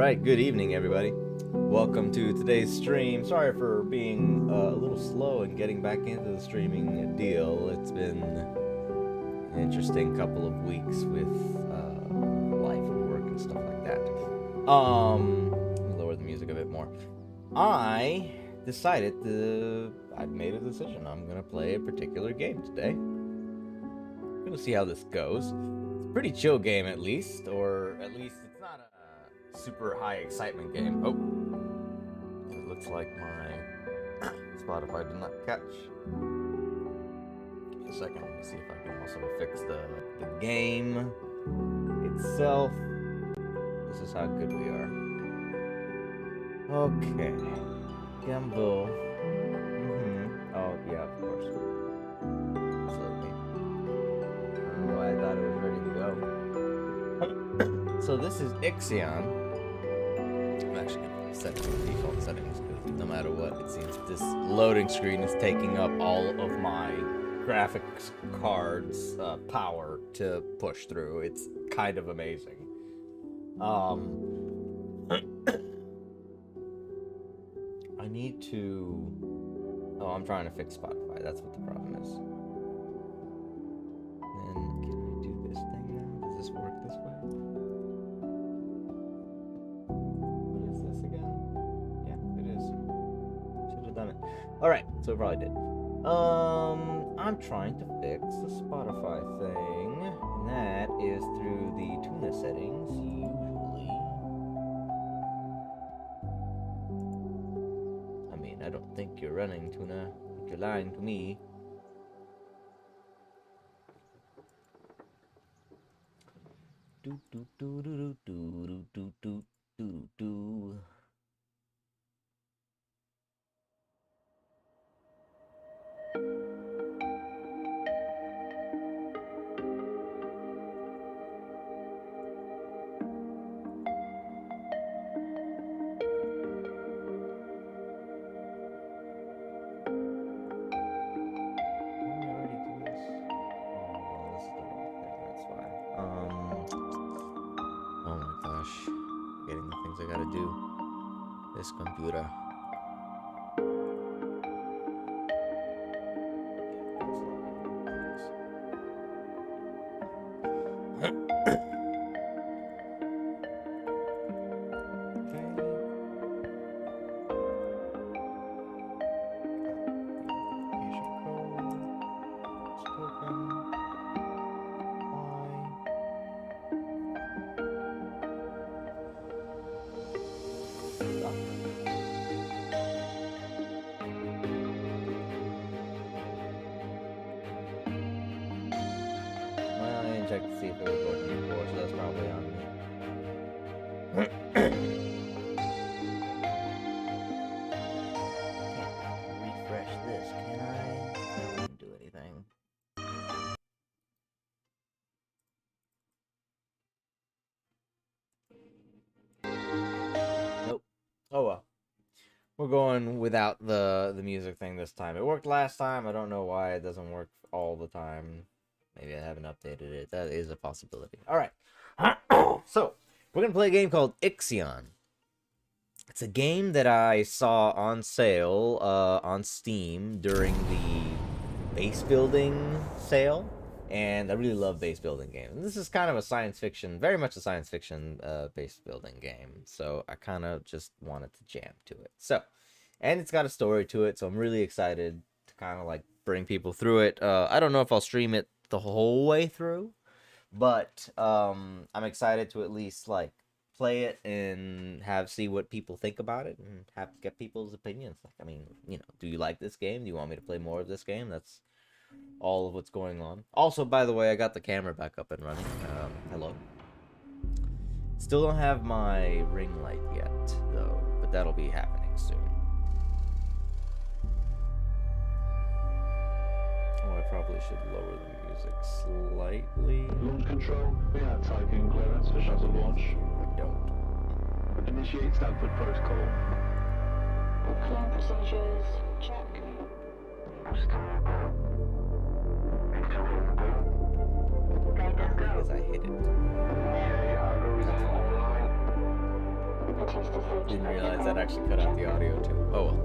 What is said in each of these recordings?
Alright, good evening everybody. Welcome to today's stream. Sorry for being a little slow in getting back into the streaming deal. It's been an interesting couple of weeks with life and work and stuff like that. Let me lower the music a bit more. I made a decision. I'm gonna play a particular game today. I'm gonna see how this goes. It's a pretty chill game at least, or at least it's not a super high excitement game. Oh, it looks like my Spotify did not catch. Just a second, let me see if I can also fix the game itself. This is how good we are. Okay, Gamble. Oh yeah, of course. Absolutely. I don't know why I thought it was ready to go. So this is Ixion. I'm actually going to set it to the default settings because no matter what, it seems this loading screen is taking up all of my graphics card's power to push through. It's kind of amazing. I need to... Oh, I'm trying to fix Spotify. That's what the problem is. Then, can I do this thing now? Does this work this way? What is this again? Yeah, it is. Should have done it. Alright, so it probably did. I'm trying to fix the Spotify thing. And that is through the tuna settings, usually. I mean, I don't think you're running, tuna. You're lying to me. Do do do do do do do do do. This computer. Check to see if it was working before, so that's probably on me. Can't refresh this, can I? That wouldn't do anything. Nope. Oh well. We're going without the music thing this time. It worked last time. I don't know why it doesn't work all the time. Maybe I haven't updated it. That is a possibility. Alright. So, we're going to play a game called Ixion. It's a game that I saw on sale on Steam during the base building sale. And I really love base building games. And this is kind of a science fiction, very much a science fiction base building game. So, I kind of just wanted to jam to it. So, and it's got a story to it. So, I'm really excited to kind of like bring people through it. I don't know if I'll stream it the whole way through, but I'm excited to at least like play it and see what people think about it and get people's opinions. Like, I mean, you know, do you like this game? Do you want me to play more of this game? That's all of what's going on. Also, by the way, I got the camera back up and running. Hello. Still don't have my ring light yet though, but that'll be happening soon. Oh, I probably should lower the music slightly. Launch control, we have typing clearance for shuttle launch. I don't. Initiate Stanford protocol. Flight procedures, check. Because I hit it. Yeah, algorithm online. Didn't realize that actually cut out the audio too. Oh well.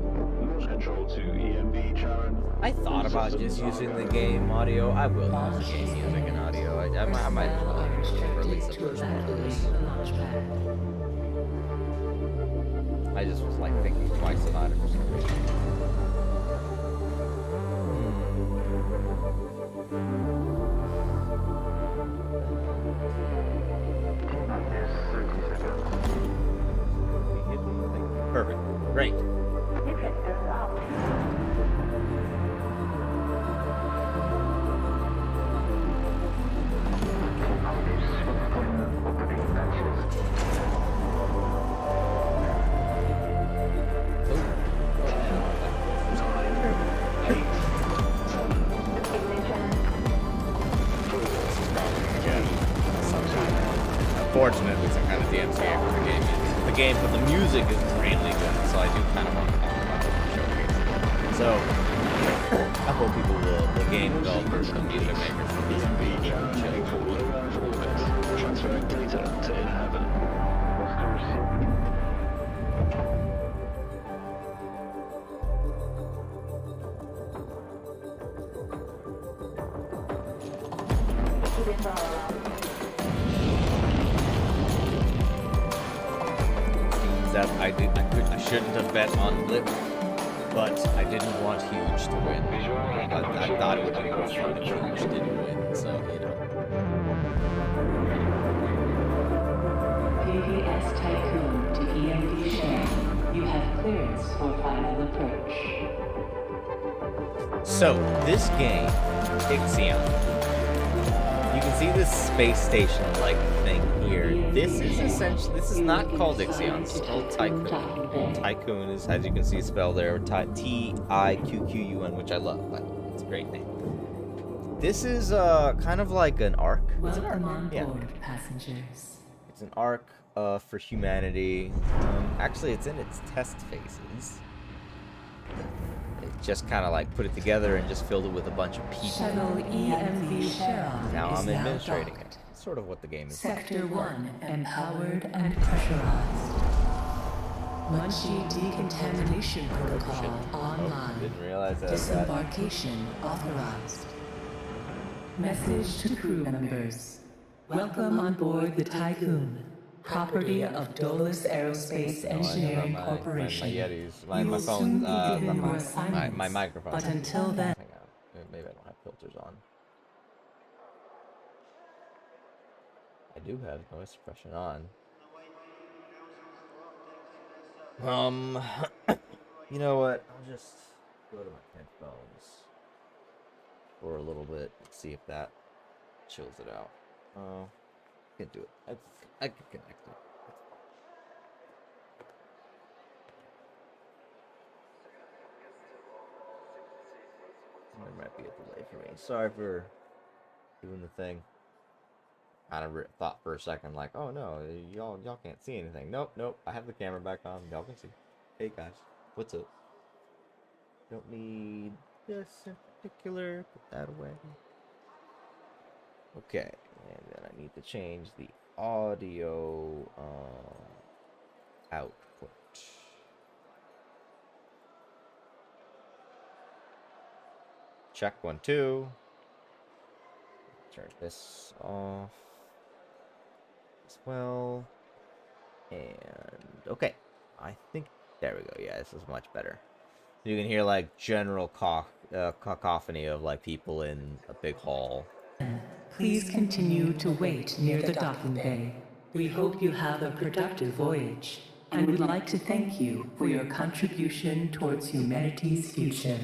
Launch control to EMB, Charon. I thought about just using the game audio. I will use the game music and audio. I might as well, for at least the first part of this. I just was like thinking twice about it for some reason. Perfect. Great. Unfortunately, some kind of DMCA for the game. But the music is really good, so I do kind of want to talk about it and showcase it. So, I hope people will, the game developers, the music makers, will be chill. Transferring data to inhabit. That I shouldn't have bet on Blip, but I didn't want Huge to win. I thought it would be more fun if Huge didn't win, so you know. PPS Tycoon to EMD Share. You have clearance for final approach. So this game, Ixion. You can see this space station-like thing here. This is not called Ixion. It's called Tycoon. Tycoon is, as you can see, spelled there, T-I-Q-Q-U-N, which I love. It's a great name. This is kind of like an arc. It's an arc. Welcome on Yeah. board, passengers. It's an arc for humanity. Actually, it's in its test phases. It just kind of like put it together and just filled it with a bunch of people. Shuttle EMV Sharon Now is I'm now administrating docked. it. It's sort of what the game is like. Sector 1 empowered and pressurized. Munchie decontamination protocol online. Didn't realize that. Disembarkation authorized. Message to crew members. Welcome on board the Tycoon, property of Dolus Aerospace Engineering Corporation. My Yetis, You my will phone, soon be given more my assignments, microphone. but until then, Hang on, maybe I don't have filters on. I do have noise suppression on. You know what? I'll just go to my headphones for a little bit and see if that chills it out. Can't do it. I can connect it. There might be a delay for me. Sorry for doing the thing. Kind of thought for a second, like, oh no, y'all can't see anything. Nope. I have the camera back on. Y'all can see. Hey guys, what's up? Don't need this in particular. Put that away. Okay, and then I need to change the audio output. Check 1 2. Turn this off as well. And okay, I think there we go. Yeah, this is much better. You can hear like general cacophony of like people in a big hall. please continue to wait near the docking bay. We hope you have a productive voyage, and would like to thank you for your contribution towards humanity's future.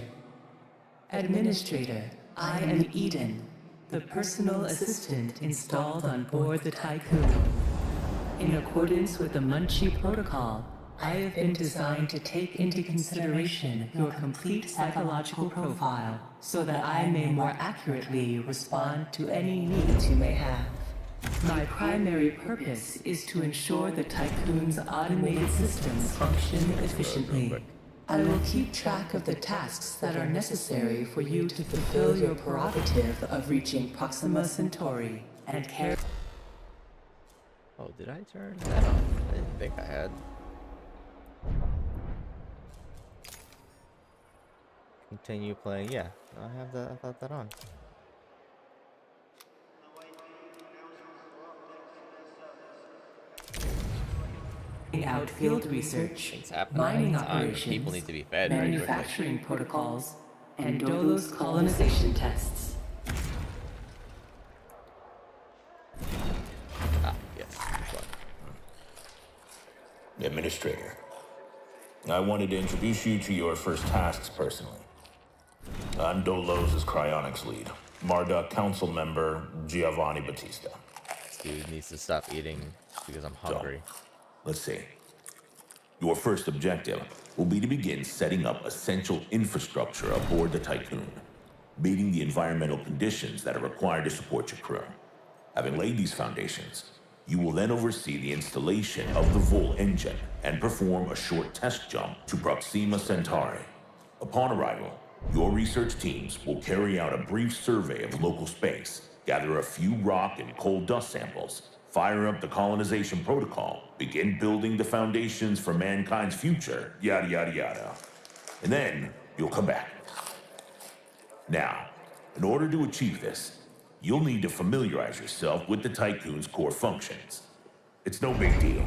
Administrator, I am Eden, the personal assistant installed on board the Tycoon. In accordance with the Munchie Protocol, I have been designed to take into consideration your complete psychological profile so that I may more accurately respond to any needs you may have. My primary purpose is to ensure the Tycoon's automated systems function efficiently. I will keep track of the tasks that are necessary for you to fulfill your prerogative of reaching Proxima Centauri and carry. Oh, did I turn that on? I didn't think I had. Continue playing. Yeah, I have that. I thought that on. Outfield research, Things happen mining all the time. operations, People need to be fed very quickly. manufacturing protocols, and Dolos colonization tests. Ah, yes. This one. Administrator, I wanted to introduce you to your first tasks personally. I'm Dolos' cryonics lead, Marduk council member Giovanni Battista. This dude needs to stop eating because I'm hungry. Let's see. Your first objective will be to begin setting up essential infrastructure aboard the Tycoon, meeting the environmental conditions that are required to support your crew. Having laid these foundations, you will then oversee the installation of the Vol engine and perform a short test jump to Proxima Centauri. Upon arrival, your research teams will carry out a brief survey of local space, gather a few rock and coal dust samples, fire up the colonization protocol, begin building the foundations for mankind's future, yada yada yada. And then you'll come back. Now, in order to achieve this, you'll need to familiarize yourself with the Tycoon's core functions. It's no big deal.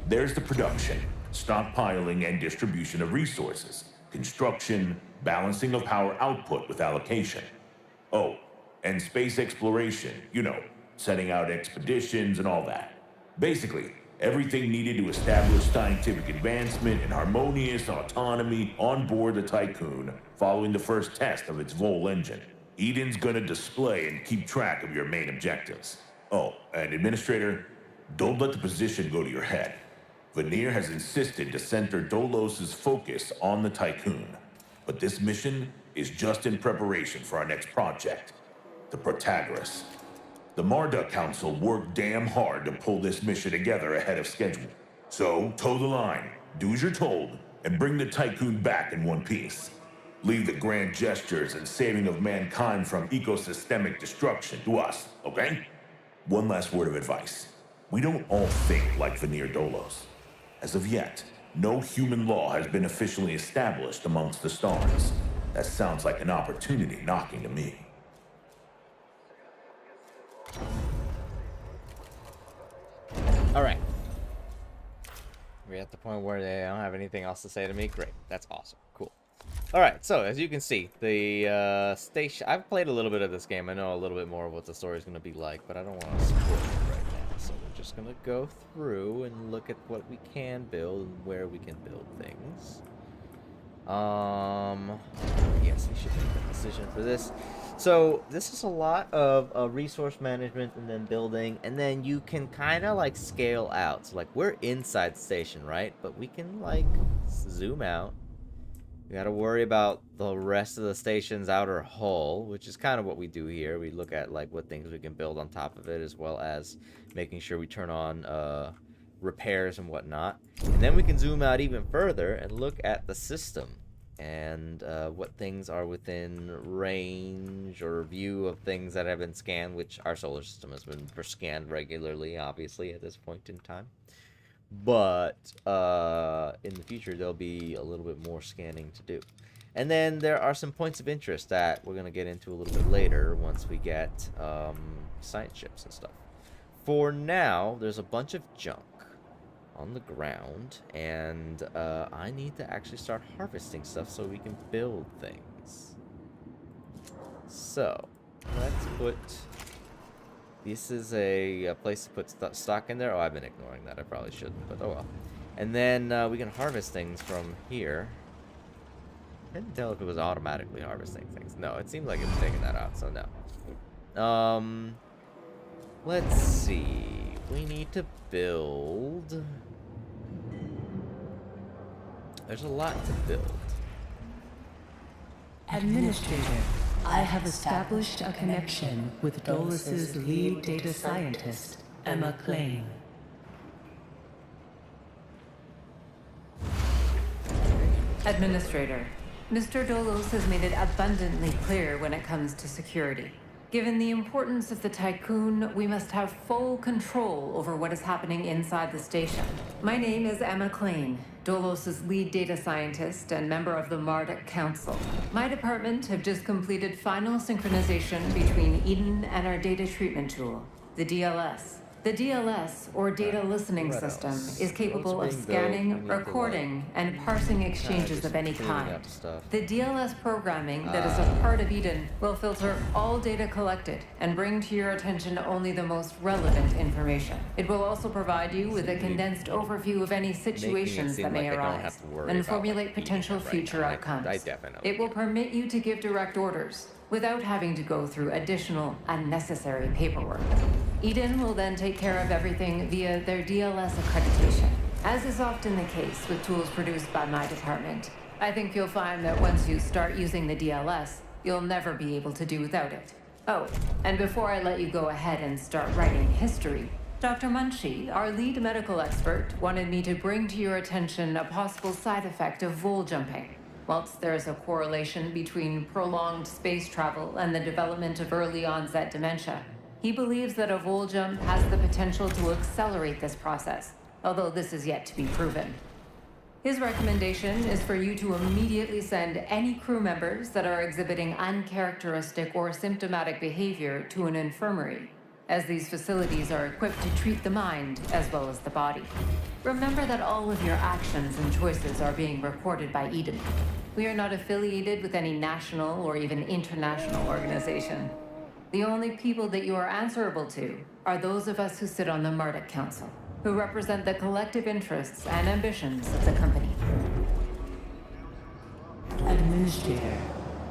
There's the production, stockpiling and distribution of resources, construction, balancing of power output with allocation. Oh, and space exploration, setting out expeditions and all that. Basically, everything needed to establish scientific advancement and harmonious autonomy on board the Tycoon following the first test of its Vol engine. Eden's gonna display and keep track of your main objectives. Oh, and Administrator, don't let the position go to your head. Veneer has insisted to center Dolos' focus on the Tycoon, but this mission is just in preparation for our next project, the Protagoras. The Marduk Council worked damn hard to pull this mission together ahead of schedule. So, toe the line, do as you're told, and bring the Tycoon back in one piece. Leave the grand gestures and saving of mankind from ecosystemic destruction to us, okay? One last word of advice. We don't all think like Veneer Dolos. As of yet, no human law has been officially established amongst the stars. That sounds like an opportunity knocking to me. All right. We're at the point where they don't have anything else to say to me. Great. That's awesome. Cool. All right. So as you can see, the station. I've played a little bit of this game. I know a little bit more of what the story is going to be like, but I don't want to spoil it right now. So we're just going to go through and look at what we can build and where we can build things. Yes, we should make a decision for this. So this is a lot of resource management and then building, and then you can kind of like scale out. So like we're inside the station, right? But we can like zoom out. We got to worry about the rest of the station's outer hull, which is kind of what we do here. We look at like what things we can build on top of it, as well as making sure we turn on repairs and whatnot. And then we can zoom out even further and look at the system and what things are within range or view of things that have been scanned, which our solar system has been scanned regularly, obviously, at this point in time. But in the future, there'll be a little bit more scanning to do. And then there are some points of interest that we're going to get into a little bit later once we get science ships and stuff. For now, there's a bunch of junk on the ground, and I need to actually start harvesting stuff so we can build things. So let's put, this is a place to put stock in there. Oh, I've been ignoring that. I probably shouldn't, but oh well. And then we can harvest things from here. I couldn't tell if it was automatically harvesting things. No, it seemed like it was taking that out, so no. Let's see. We need to build. There's a lot to build. Administrator, I have established a connection with Dolus' lead data scientist, Emma Klein. Administrator, Mr. Dolos has made it abundantly clear when it comes to security. Given the importance of the Tycoon, we must have full control over what is happening inside the station. My name is Emma Klein, Dolos' lead data scientist and member of the Marduk Council. My department have just completed final synchronization between Eden and our data treatment tool, the DLS. The DLS, or Data Listening What System, else? is capable of Once being built, we scanning, need to, recording, and parsing exchanges just of any cleaning kind. up stuff. The DLS programming that is a part of Eden will filter all data collected and bring to your attention only the most relevant information. It will also provide you with a condensed overview of any situations that may arise and formulate potential future outcomes. I definitely. It will permit you to give direct orders without having to go through additional unnecessary paperwork. Eden will then take care of everything via their DLS accreditation. As is often the case with tools produced by my department, I think you'll find that once you start using the DLS, you'll never be able to do without it. Oh, and before I let you go ahead and start writing history, Dr. Munchie, our lead medical expert, wanted me to bring to your attention a possible side effect of vol jumping. Whilst there is a correlation between prolonged space travel and the development of early onset dementia, he believes that a vol jump has the potential to accelerate this process, although this is yet to be proven. His recommendation is for you to immediately send any crew members that are exhibiting uncharacteristic or symptomatic behavior to an infirmary, as these facilities are equipped to treat the mind as well as the body. Remember that all of your actions and choices are being recorded by Eden. We are not affiliated with any national or even international organization. The only people that you are answerable to are those of us who sit on the Marduk Council, who represent the collective interests and ambitions of the company. Administrator,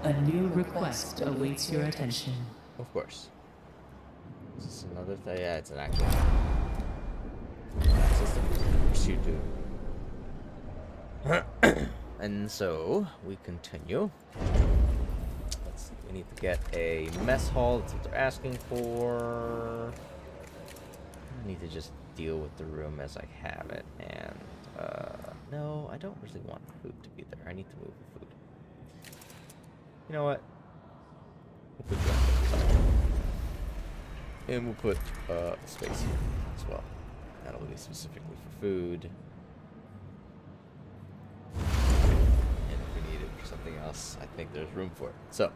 a new request awaits your attention. Of course. Is this another thing? Yeah, it's an actual system. Pursuit to. And so we continue. Let's see. We need to get a mess hall. That's what they're asking for. I need to just deal with the room as I have it. And no, I don't really want the food to be there. I need to move the food. You know what? We'll put that there. And we'll put space here as well. That'll be specifically for food. And if we need it for something else, I think there's room for it. So.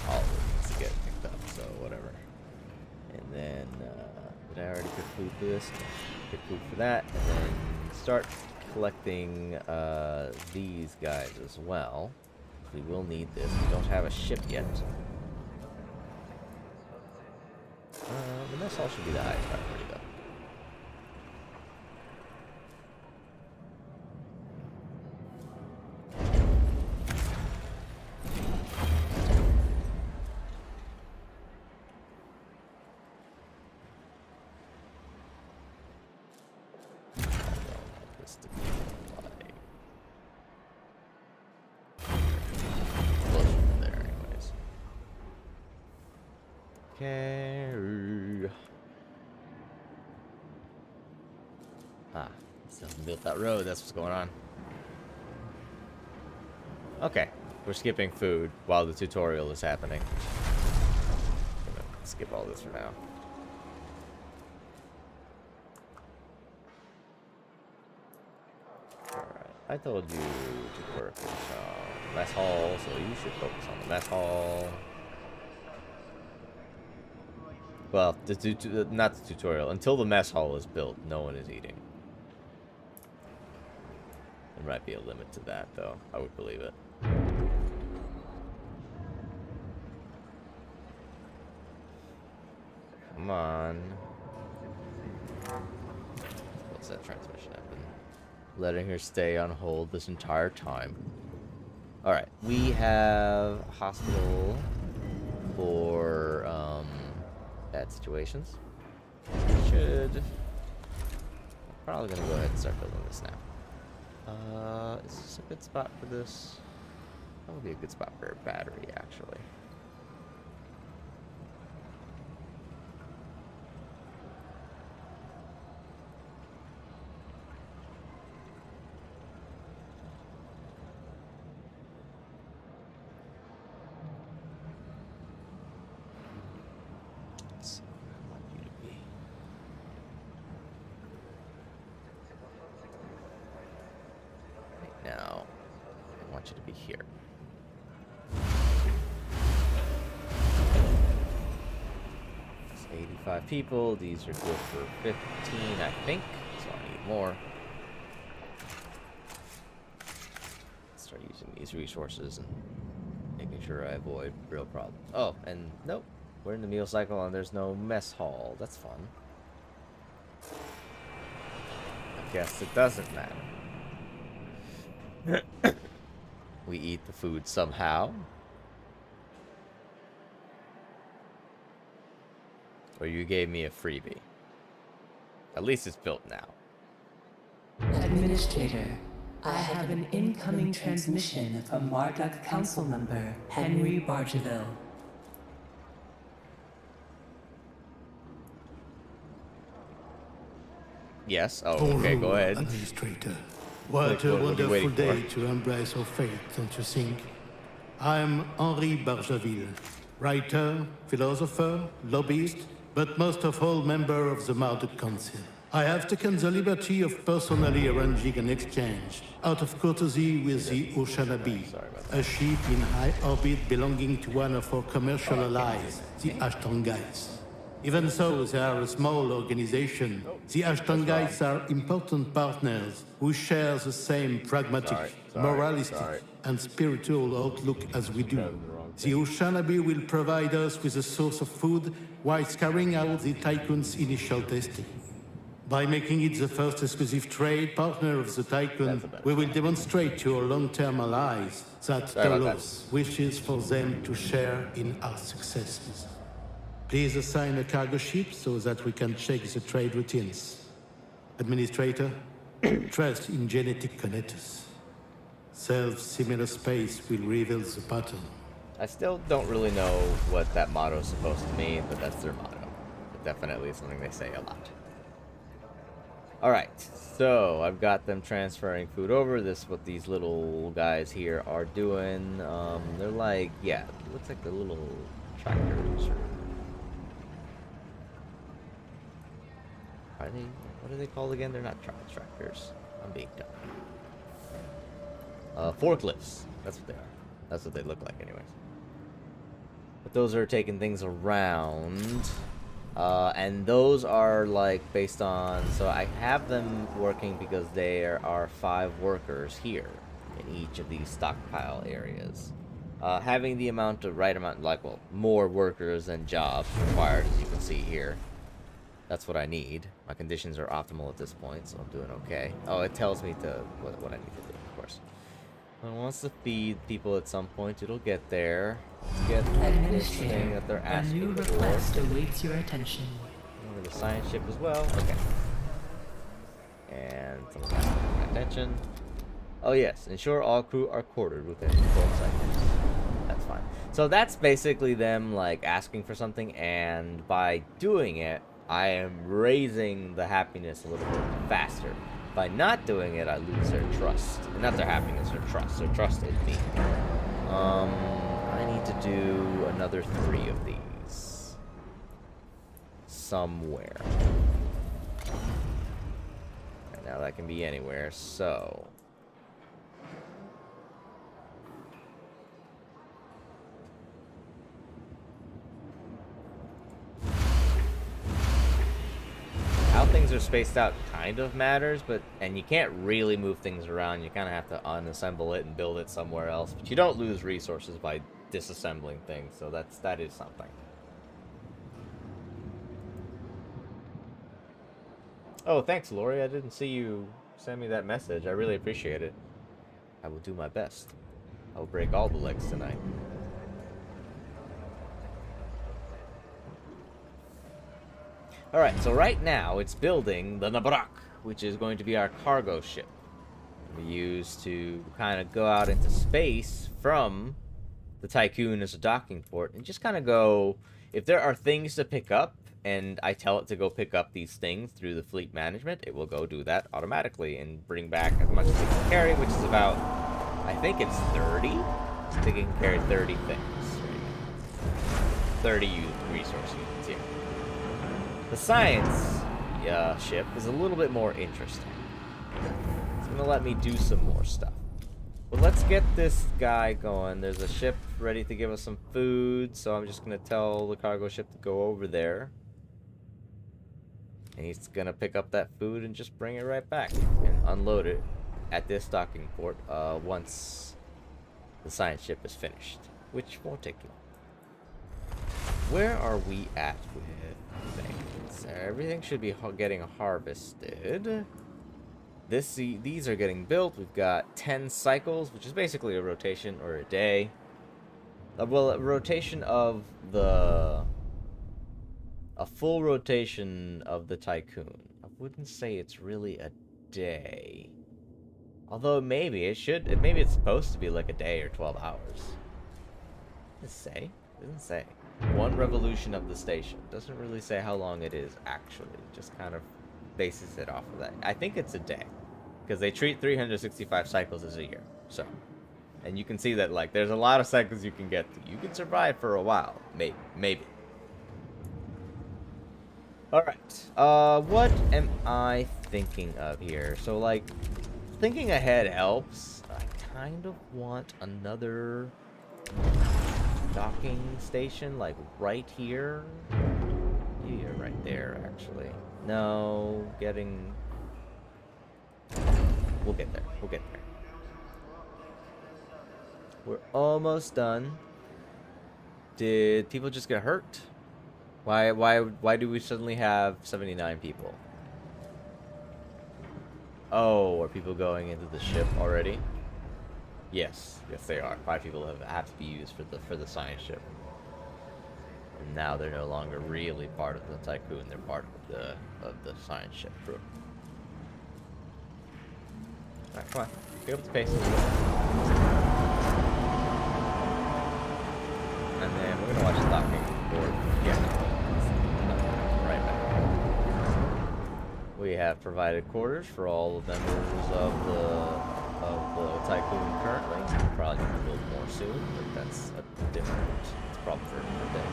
All of it needs to get picked up, so whatever. And then, did I already pick food for this? Pick food for that, and then start collecting these guys as well. We will need this. We don't have a ship yet. The mess hall should be the highest priority though. Okay. Still haven't built that road. That's what's going on. Okay, we're skipping food while the tutorial is happening. I'm gonna skip all this for now. Alright, I told you to work with mess hall, so you should focus on the mess hall. Well, not the tutorial. Until the mess hall is built, no one is eating. There might be a limit to that, though. I would believe it. Come on. What's that transmission happen? Letting her stay on hold this entire time. Alright, we have a hospital for, bad situations. Should... probably gonna go ahead and start building this now. Is this a good spot for this? That would be a good spot for a battery, actually. I want you to be here. It's 85 people. These are good for 15, I think. So I need more. Start using these resources and making sure I avoid real problems. Oh, and nope. We're in the meal cycle and there's no mess hall. That's fun. I guess it doesn't matter. We eat the food somehow. Or you gave me a freebie. At least it's built now. Administrator, I have an incoming transmission from Marduk Council member Henry Bargeville. Yes. Oh, okay, go ahead. Administrator. What Like, a what are you wonderful waiting day for? to embrace our fate, don't you think? I'm Henri Bargeville, writer, philosopher, lobbyist, but most of all member of the Marduk Council. I have taken the liberty of personally arranging an exchange out of courtesy with the Oceanabi, a ship in high orbit belonging to one of our commercial allies, the Ashtangites. Even so, they are a small organization. The Ashtangites are important partners who share the same pragmatic, moralistic, and spiritual outlook as we do. The Oceanabi will provide us with a source of food whilst carrying out the Tycoon's initial testing. By making it the first exclusive trade partner of the Tycoon, we will demonstrate to our long-term allies that Talos wishes for them to share in our successes. Please assign a cargo ship so that we can check the trade routines. Administrator, trust in genetic connectors. Self-similar space will reveal the pattern. I still don't really know what that motto is supposed to mean, but that's their motto. It definitely is something they say a lot. Alright, so I've got them transferring food over. This is what these little guys here are doing. They're like, yeah, it looks like they're little tractors. Are they, what are they called again? They're not tractors. I'm being dumb. Forklifts. That's what they are. That's what they look like anyways. But those are taking things around. And those are like based on, so I have them working because there are 5 workers here in each of these stockpile areas. Having the right amount, like, well, more workers than jobs required, as you can see here. That's what I need. My conditions are optimal at this point, so I'm doing okay. Oh, it tells me to what I need to do, of course. It wants to feed people at some point. It'll get there. Let's get this thing that they're A asking new for. request awaits your attention. Over the science ship as well. Okay. And someone's asking my attention. Oh yes, ensure all crew are quartered within 12 seconds. That's fine. So that's basically them like asking for something, and by doing it, I am raising the happiness a little bit faster. By not doing it, I lose their trust. And not their happiness, their trust. Their trust in me. I need to do another 3 of these. Somewhere. And now that can be anywhere, so... how things are spaced out kind of matters, and you can't really move things around. You kind of have to unassemble it and build it somewhere else. But you don't lose resources by disassembling things, so that is something. Oh, thanks, Lori. I didn't see you send me that message. I really appreciate it. I will do my best. I will break all the legs tonight. Alright, so right now it's building the Nabrak, which is going to be our cargo ship. We use to kind of go out into space from the Tycoon as a docking port and just kind of go, if there are things to pick up and I tell it to go pick up these things through the fleet management, it will go do that automatically and bring back as much as it can carry, which is about, I think it's 30? I think it can carry 30 things. 30 resource units here. The science ship is a little bit more interesting. It's going to let me do some more stuff. Well, let's get this guy going. There's a ship ready to give us some food, so I'm just gonna tell the cargo ship to go over there. And he's gonna pick up that food and just bring it right back and unload it at this docking port once the science ship is finished, which won't take long. Where are we at with things? Everything should be getting harvested. These are getting built. We've got 10 cycles, which is basically a rotation or a day. Well, a rotation of the... a full rotation of the Tycoon. I wouldn't say it's really a day. Although maybe it should. Maybe it's supposed to be like a day or 12 hours. Does it say? It doesn't say. One revolution of the station. Doesn't really say how long it is actually. Just kind of bases it off of that. I think it's a day, because they treat 365 cycles as a year. So, and you can see that like there's a lot of cycles you can get to. You can survive for a while, maybe. All right. What am I thinking of here? So like, thinking ahead helps. I kind of want another docking station, like right here. Yeah, right there, actually. No, getting... We'll get there. We'll get there. We're almost done. Did people just get hurt? Why do we suddenly have 79 people? Oh, are people going into the ship already? Yes, they are. 5 people have to be used for the science ship. And now they're no longer really part of the Tycoon. They're part of the science ship crew. All right, come on, pick up the pace. And then we're gonna watch the docking board. Yeah. Right back. We have provided quarters for all the members of the Tycoon currently. We're probably going to build more soon, but that's a different problem for another day.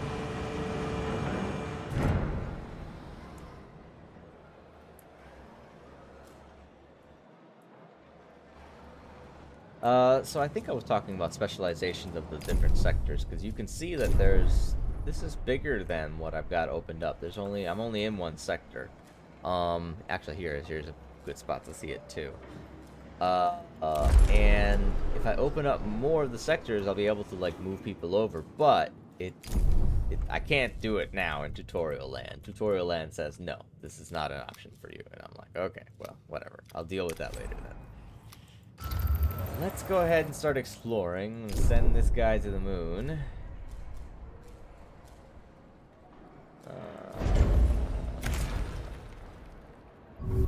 So I think I was talking about specializations of the different sectors, because you can see that this is bigger than what I've got opened up. I'm only in one sector. Actually here's a good spot to see it too. And if I open up more of the sectors, I'll be able to like move people over, but I can't do it now in tutorial land. Tutorial land says no, this is not an option for you, and I'm like, okay, well, whatever, I'll deal with that later then. Let's go ahead and start exploring and send this guy to the moon.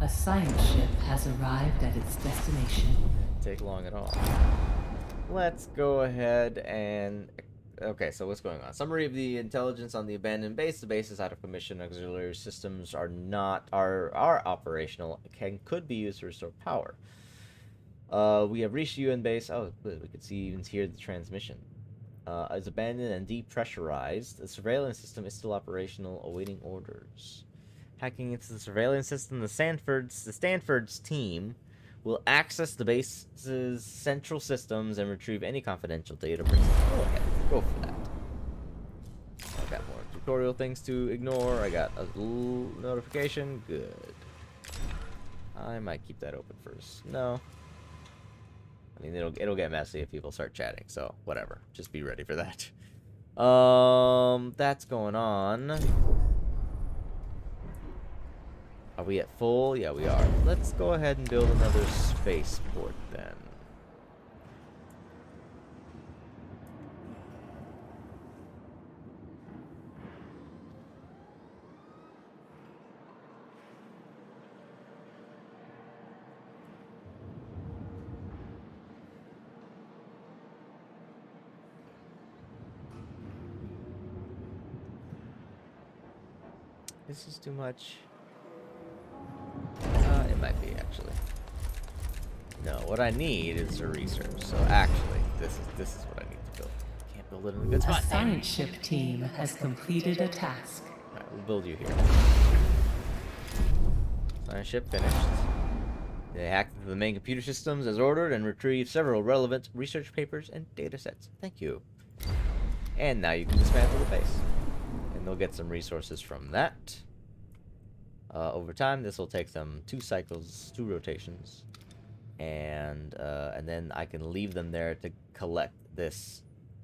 A science ship has arrived at its destination. Didn't take long at all. Let's go ahead and... Okay, so what's going on? Summary of the intelligence on the abandoned base. The base is out of commission. Auxiliary systems are operational. Could be used to restore power. We have reached UN base. Oh, good. We could see even hear the transmission. Is abandoned and depressurized. The surveillance system is still operational, awaiting orders. Hacking into the surveillance system, the Stanford's team will access the base's central systems and retrieve any confidential data. Go ahead, go for that. I got more tutorial things to ignore. I got a little notification. Good. I might keep that open first. No. I mean, it'll get messy if people start chatting, so whatever. Just be ready for that. That's going on. Are we at full? Yeah, we are. Let's go ahead and build another spaceport then. This is too much. It might be actually. No, what I need is a research. So actually, this is what I need to build. Can't build it in a good spot. A science ship team has completed a task. Alright, we'll build you here. Science ship finished. They hacked into the main computer systems as ordered and retrieved several relevant research papers and datasets. Thank you. And now you can dismantle the base. And they'll get some resources from that. Over time, this will take them 2 cycles, 2 rotations. And then I can leave them there to collect this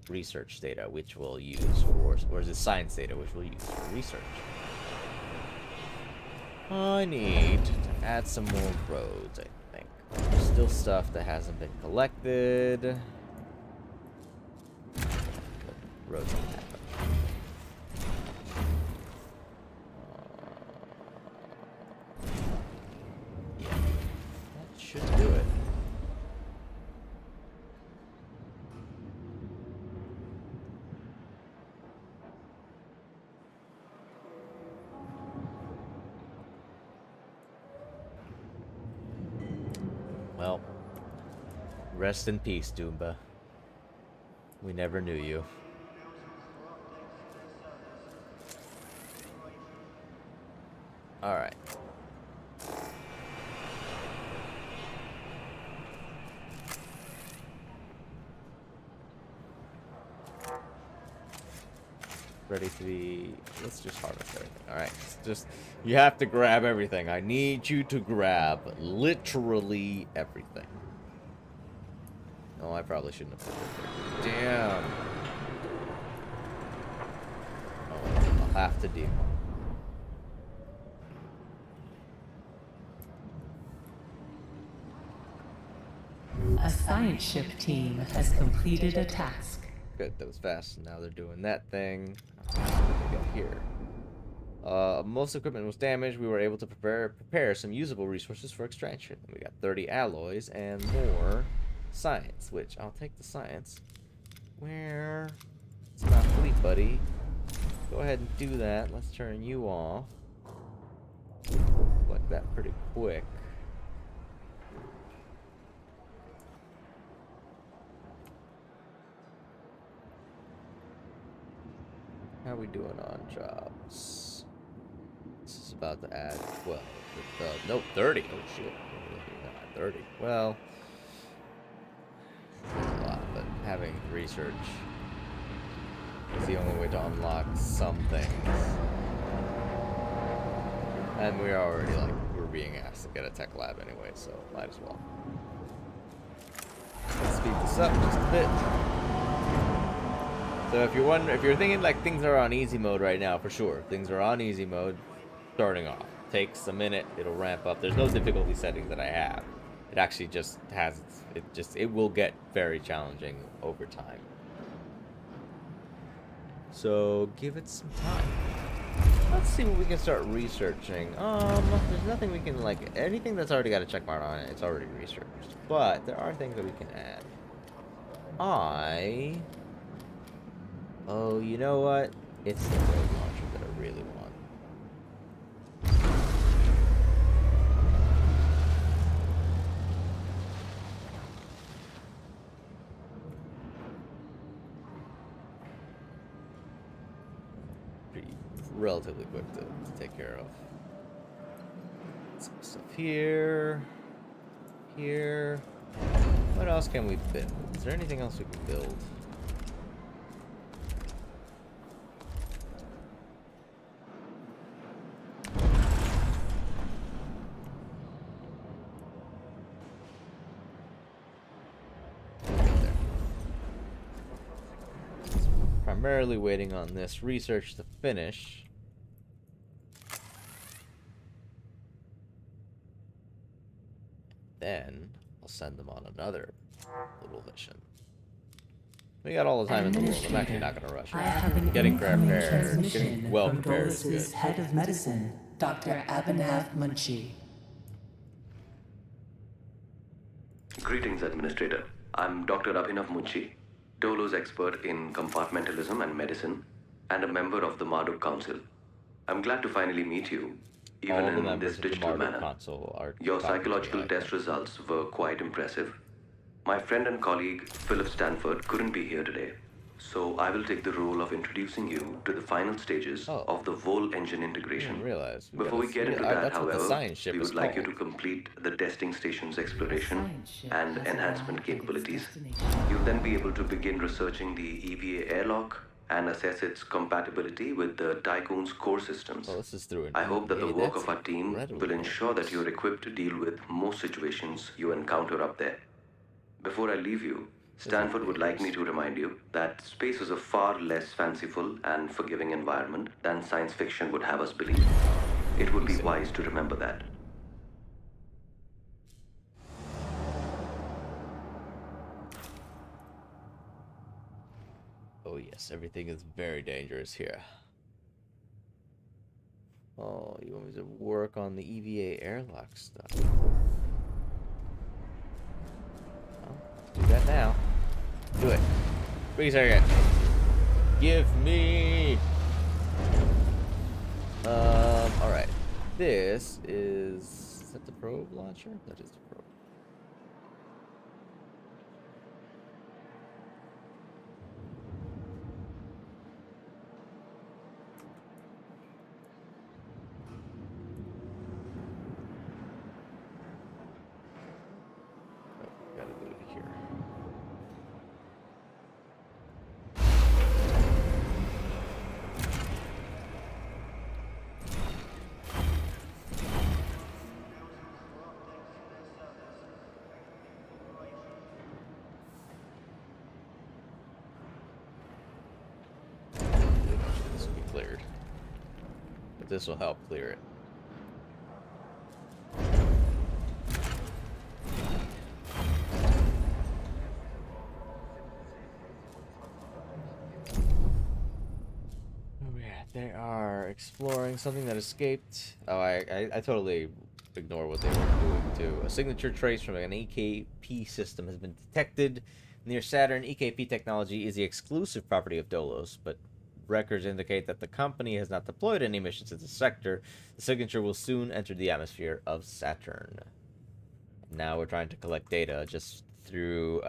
research data, which we'll use for, or is it science data, which we'll use for research. I need to add some more roads, I think. There's still stuff that hasn't been collected. Roads don't happen. Yeah, that should do it. Well, rest in peace, Doomba. We never knew you. Alright. Ready to be... Let's just harvest everything. Alright, just... You have to grab everything. I need you to grab literally everything. No, I probably shouldn't have put it there. Damn. Oh, I'll have to deal. A science ship team has completed a task. Good, that was fast. Now they're doing that thing. What we got here? Most equipment was damaged. We were able to prepare some usable resources for extraction. We got 30 alloys and more science, which I'll take the science. Where? It's not fleet, buddy. Go ahead and do that. Let's turn you off. Like that pretty quick. How are we doing on jobs? This is about to add 12. Nope, 30. Oh shit. 30. Well, that's a lot, but having research is the only way to unlock some things. And we're already we're being asked to get a tech lab anyway, so might as well. Let's speed this up just a bit. So if you're thinking things are on easy mode right now, for sure, things are on easy mode starting off. Takes a minute, it'll ramp up. There's no difficulty settings that I have. It actually just has, it will get very challenging over time. So give it some time. Let's see what we can start researching. There's nothing we can anything that's already got a check mark on it, it's already researched. But there are things that we can add. Oh, you know what? It's the road launcher that I really want. Pretty relatively quick to take care of. Some stuff here. Here. What else can we build? Is there anything else we can build? Primarily waiting on this research to finish. Then I'll send them on another little mission. We got all the time in the world. I'm actually not going to rush I have an Getting incoming prepared, transmission getting well from prepared is Dolus's good. head of medicine, Dr. Abhinav Munshi. Greetings, Administrator. I'm Dr. Abhinav Munshi, Dolo's expert in compartmentalism and medicine, and a member of the Marduk Council. I'm glad to finally meet you, even All the in members this of the digital Marduk manner. Council are Your talking to me psychological like test that. results were quite impressive. My friend and colleague, Philip Stanford, couldn't be here today, So I will take the role of introducing you to the final stages Oh. of the Vol engine I integration. didn't realize. Before we get into that, that's what the however, science ship we is would like you to called. complete the testing station's exploration science ship and has enhancement arrived at its capabilities. destination. You'll then be able to begin researching the EVA airlock and assess its compatibility with the Tycoon's core systems. Well, this is through an I hope that the EVA. work That's of our team incredibly will ensure that complex. you're equipped to deal with most situations you encounter up there. Before I leave you, Stanford would like me to remind you that space is a far less fanciful and forgiving environment than science fiction would have us believe. It would be wise to remember that. Oh yes, everything is very dangerous here. Oh, you want me to work on the EVA airlock stuff? Well, let's do that now. Do it. Research it. Give me. Alright. This is that the probe launcher? That is the probe. Oh, gotta do it here. This will be cleared. But this will help clear it. Oh yeah, they are exploring something that escaped. Oh, I totally ignore what they were doing too. A signature trace from an EKP system has been detected near Saturn. EKP technology is the exclusive property of Dolos, but records indicate that the company has not deployed any missions in the sector. The signature will soon enter the atmosphere of Saturn. Now we're trying to collect data just through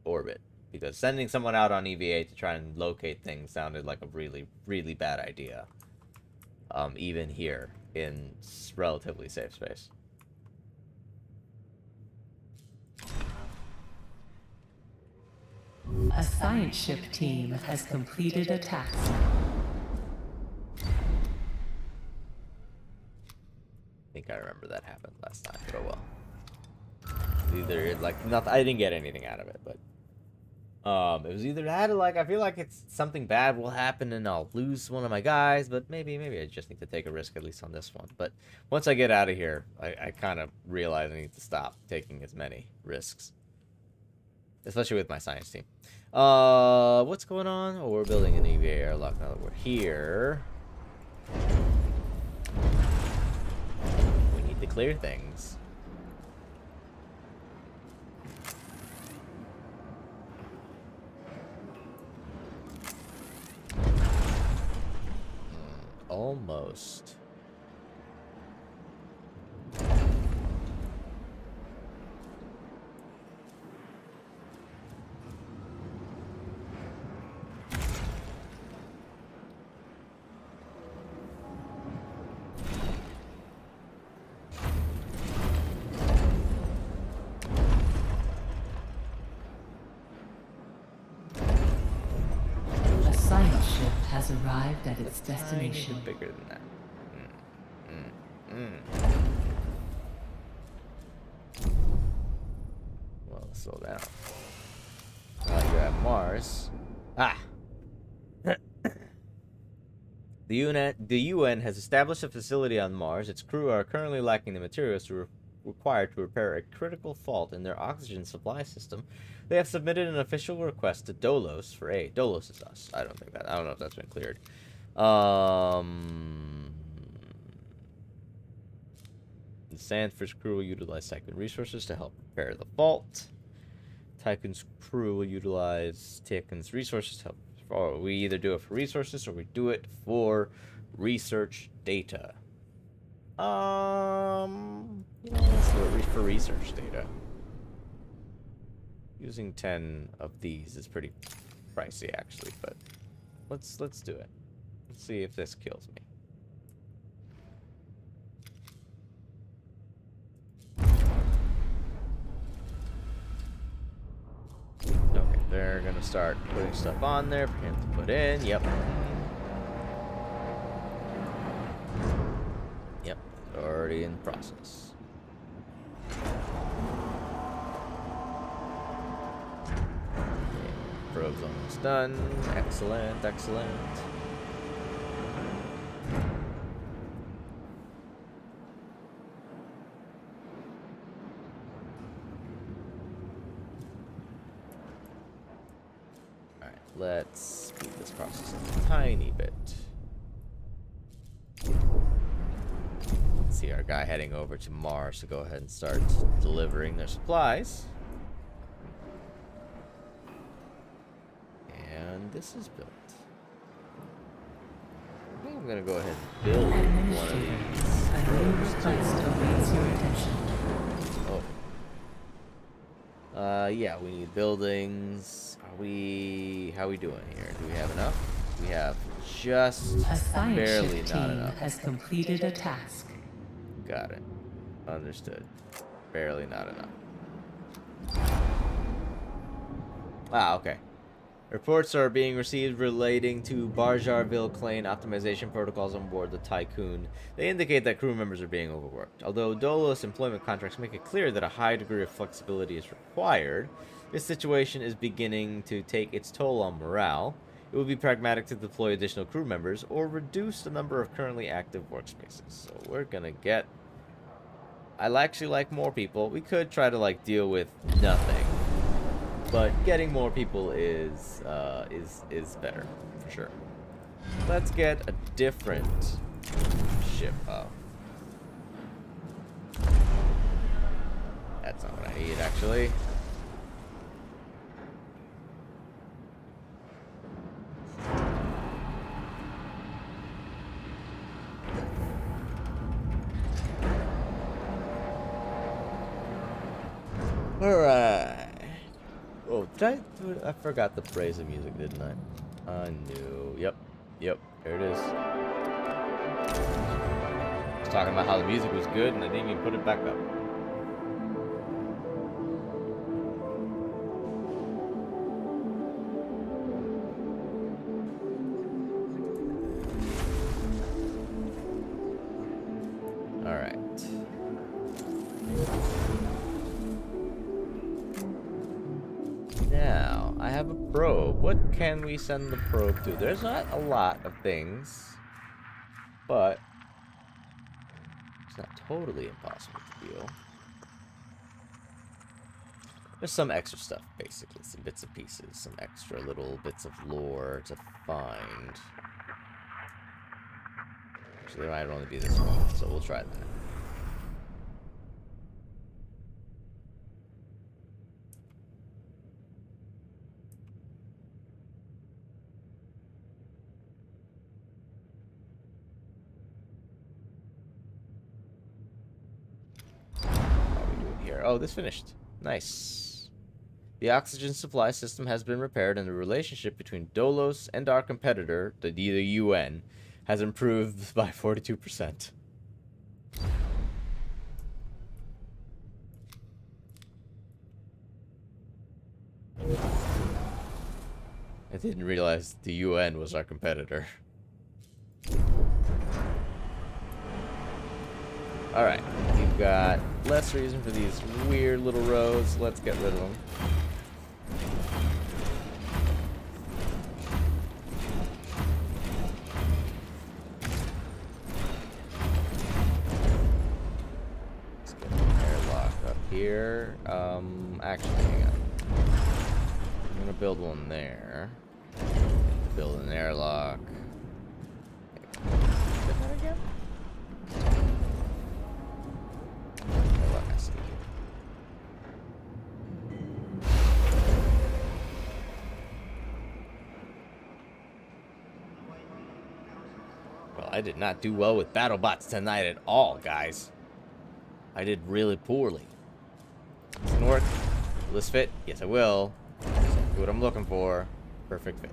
orbit, because sending someone out on EVA to try and locate things sounded like a really, really bad idea. Even here in relatively safe space. A science ship team has completed a task. I think I remember that happened last time, but oh well. Either like nothing, I didn't get anything out of it, but it was either that or like I feel like it's something bad will happen and I'll lose one of my guys, but maybe I just need to take a risk at least on this one. But once I get out of here, I kind of realize I need to stop taking as many risks, especially with my science team. What's going on? Oh, we're building an EVA airlock now that we're here. We need to clear things. Almost. A science ship has arrived at its Tiny destination. bit bigger than that. Well, slow down. Now you have Mars. Ah! The UN has established a facility on Mars. Its crew are currently lacking the materials required to repair a critical fault in their oxygen supply system. They have submitted an official request to Dolos for aid. Dolos is us. I don't know if that's been cleared. The Sanford's crew will utilize Tycoon resources to help repair the fault. Tycoon's crew will utilize Tycoon's resources to help. Or we either do it for resources or we do it for research data. Let's do it for research data. Using 10 of these is pretty pricey actually, but let's do it. Let's see if this kills me. Okay, they're gonna start putting stuff on there for him to put in. Yep. Yep, already in process. Probe's almost done. Excellent, excellent. Alright, let's speed this process up a tiny bit. Let's see our guy heading over to Mars to go ahead and start delivering their supplies. And this is built. I think I'm gonna go ahead and build one of these. A new request awaits your attention. Oh. Yeah, we need buildings. How we doing here? Do we have enough? We have just A science barely shift not team enough. has completed a task. Got it. Understood. Barely not enough. Ah, okay. Reports are being received relating to Barjarville Clane optimization protocols on board the Tycoon. They indicate that crew members are being overworked. Although Dolos employment contracts make it clear that a high degree of flexibility is required, this situation is beginning to take its toll on morale. It would be pragmatic to deploy additional crew members or reduce the number of currently active workspaces. So we're gonna get... I actually like more people. We could try to like deal with nothing. But getting more people is better, for sure. Let's get a different ship up. That's not what I need, actually. Alright. Oh, I forgot the praise of music, didn't I? I knew. Yep. There it is. I was talking about how the music was good, and I didn't even put it back up. Alright. Now, I have a probe. What can we send the probe to? There's not a lot of things, but it's not totally impossible to deal. There's some extra stuff, basically. Some bits and pieces, some extra little bits of lore to find. Actually, there might only be this one, so we'll try that. Oh, this finished. Nice. The oxygen supply system has been repaired, and the relationship between Dolos and our competitor, the UN, has improved by 42%. I didn't realize the UN was our competitor. Alright, we've got less reason for these weird little roads. Let's get rid of them. Let's get an airlock up here. Actually, hang on. I'm gonna build one there. Build an airlock. Get that again? Well, I did not do well with BattleBots tonight at all, guys. I did really poorly. This can work. Will this fit? Yes, I will. Exactly what I'm looking for. Perfect fit.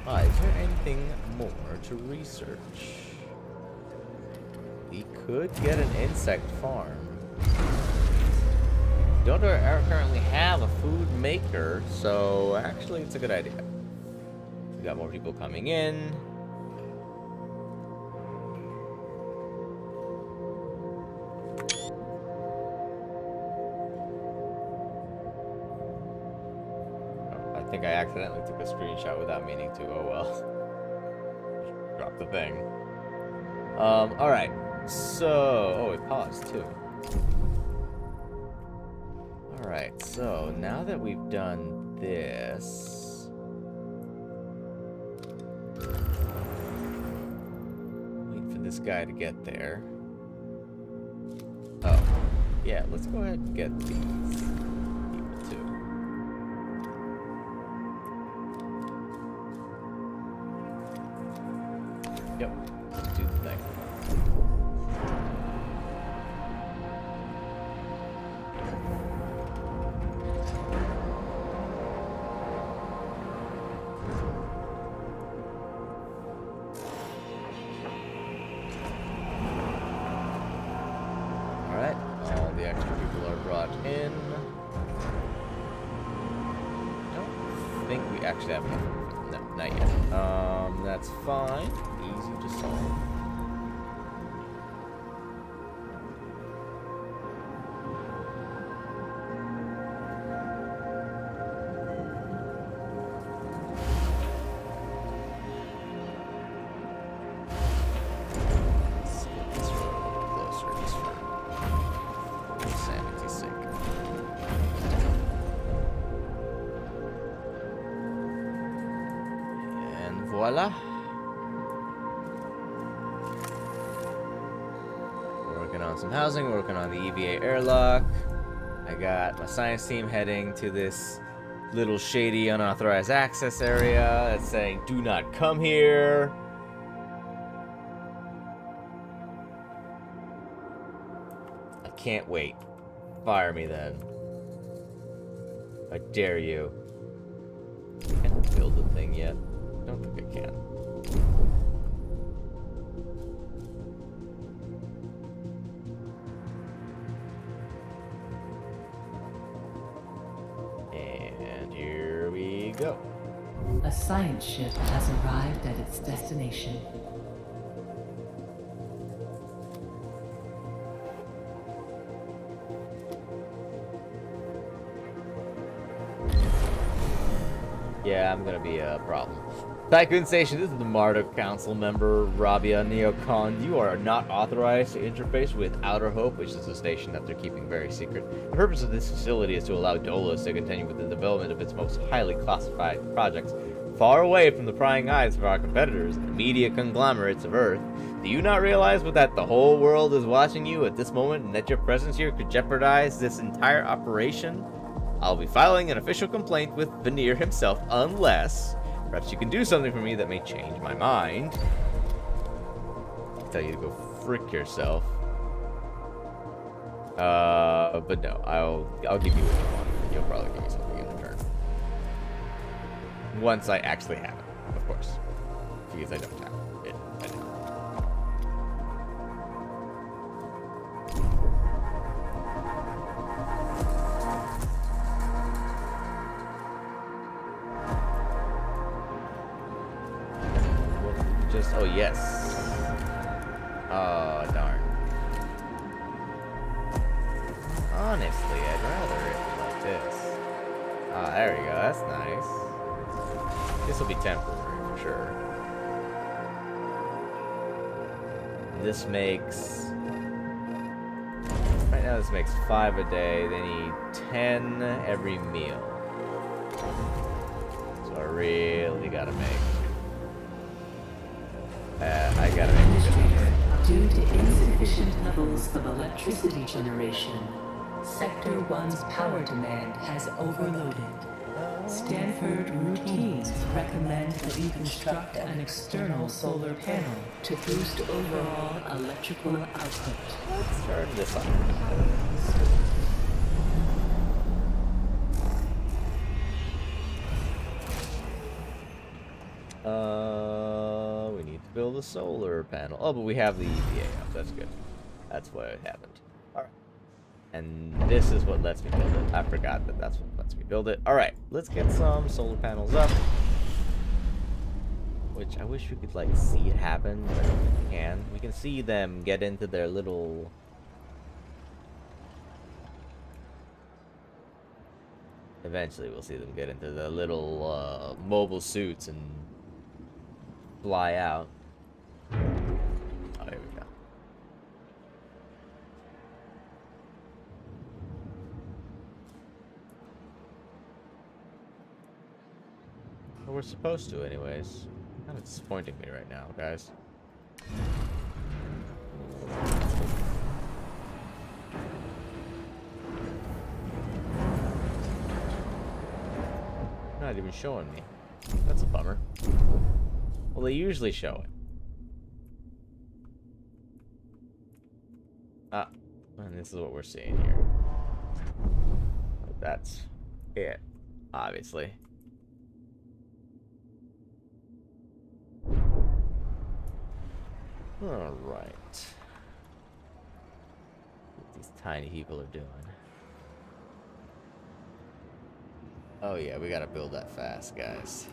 Is there anything more to research? We could get an insect farm. Don't currently have a food maker, so actually it's a good idea. We got more people coming in. Oh, I think I accidentally took a screenshot without meaning to. Oh well. Drop the thing. Alright. So, oh, it paused too. Alright, so now that we've done this, wait for this guy to get there. Oh, yeah, let's go ahead and get these people too. Yep, let's do the thing. Actually have enough. No, not yet. That's fine. Easy to solve. Let's get this a little closer just for sanity's sake. Voila. Working on some housing, working on the EVA airlock. I got my science team heading to this little shady unauthorized access area that's saying, do not come here. I can't wait. Fire me then. I dare you. Can't build the thing yet. I don't think I can. And here we go. A science ship has arrived at its destination. Yeah, I'm gonna be a problem. Tycoon Station, this is the Marduk Council member, Rabia Neocon. You are not authorized to interface with Outer Hope, which is a station that they're keeping very secret. The purpose of this facility is to allow Dolos to continue with the development of its most highly classified projects, far away from the prying eyes of our competitors and the media conglomerates of Earth. Do you not realize that the whole world is watching you at this moment and that your presence here could jeopardize this entire operation? I'll be filing an official complaint with Veneer himself unless perhaps you can do something for me that may change my mind. I'll tell you to go frick yourself. But no, I'll give you what you want. You'll probably give me something in return. Once I actually have it, of course. Because I don't have it. I don't. Oh, yes. Oh, darn. Honestly, I'd rather it be like this. Ah, there we go. That's nice. This will be temporary for sure. This makes... Right now, this makes 5 a day. They need 10 every meal. So I really gotta make... I gotta make it. Due to insufficient levels of electricity generation, Sector 1's power demand has overloaded. Stanford routines recommend that we construct an external solar panel to boost overall electrical output. Let's turn this on. the solar panel. Oh, but we have the EVA up. That's good. That's what happened. Alright. And this is what lets me build it. I forgot that that's what lets me build it. Alright, let's get some solar panels up. Which I wish we could, like, see it happen, but I don't think we can. We can see them get into their little... Eventually we'll see them get into the little mobile suits and fly out. Oh, here we go. Well, we're supposed to anyways. Kind of disappointing me right now, guys. Not even showing me. That's a bummer. Well, they usually show it. Ah, and this is what we're seeing here. That's it, obviously. All right. What these tiny people are doing. Oh yeah, we gotta build that fast, guys.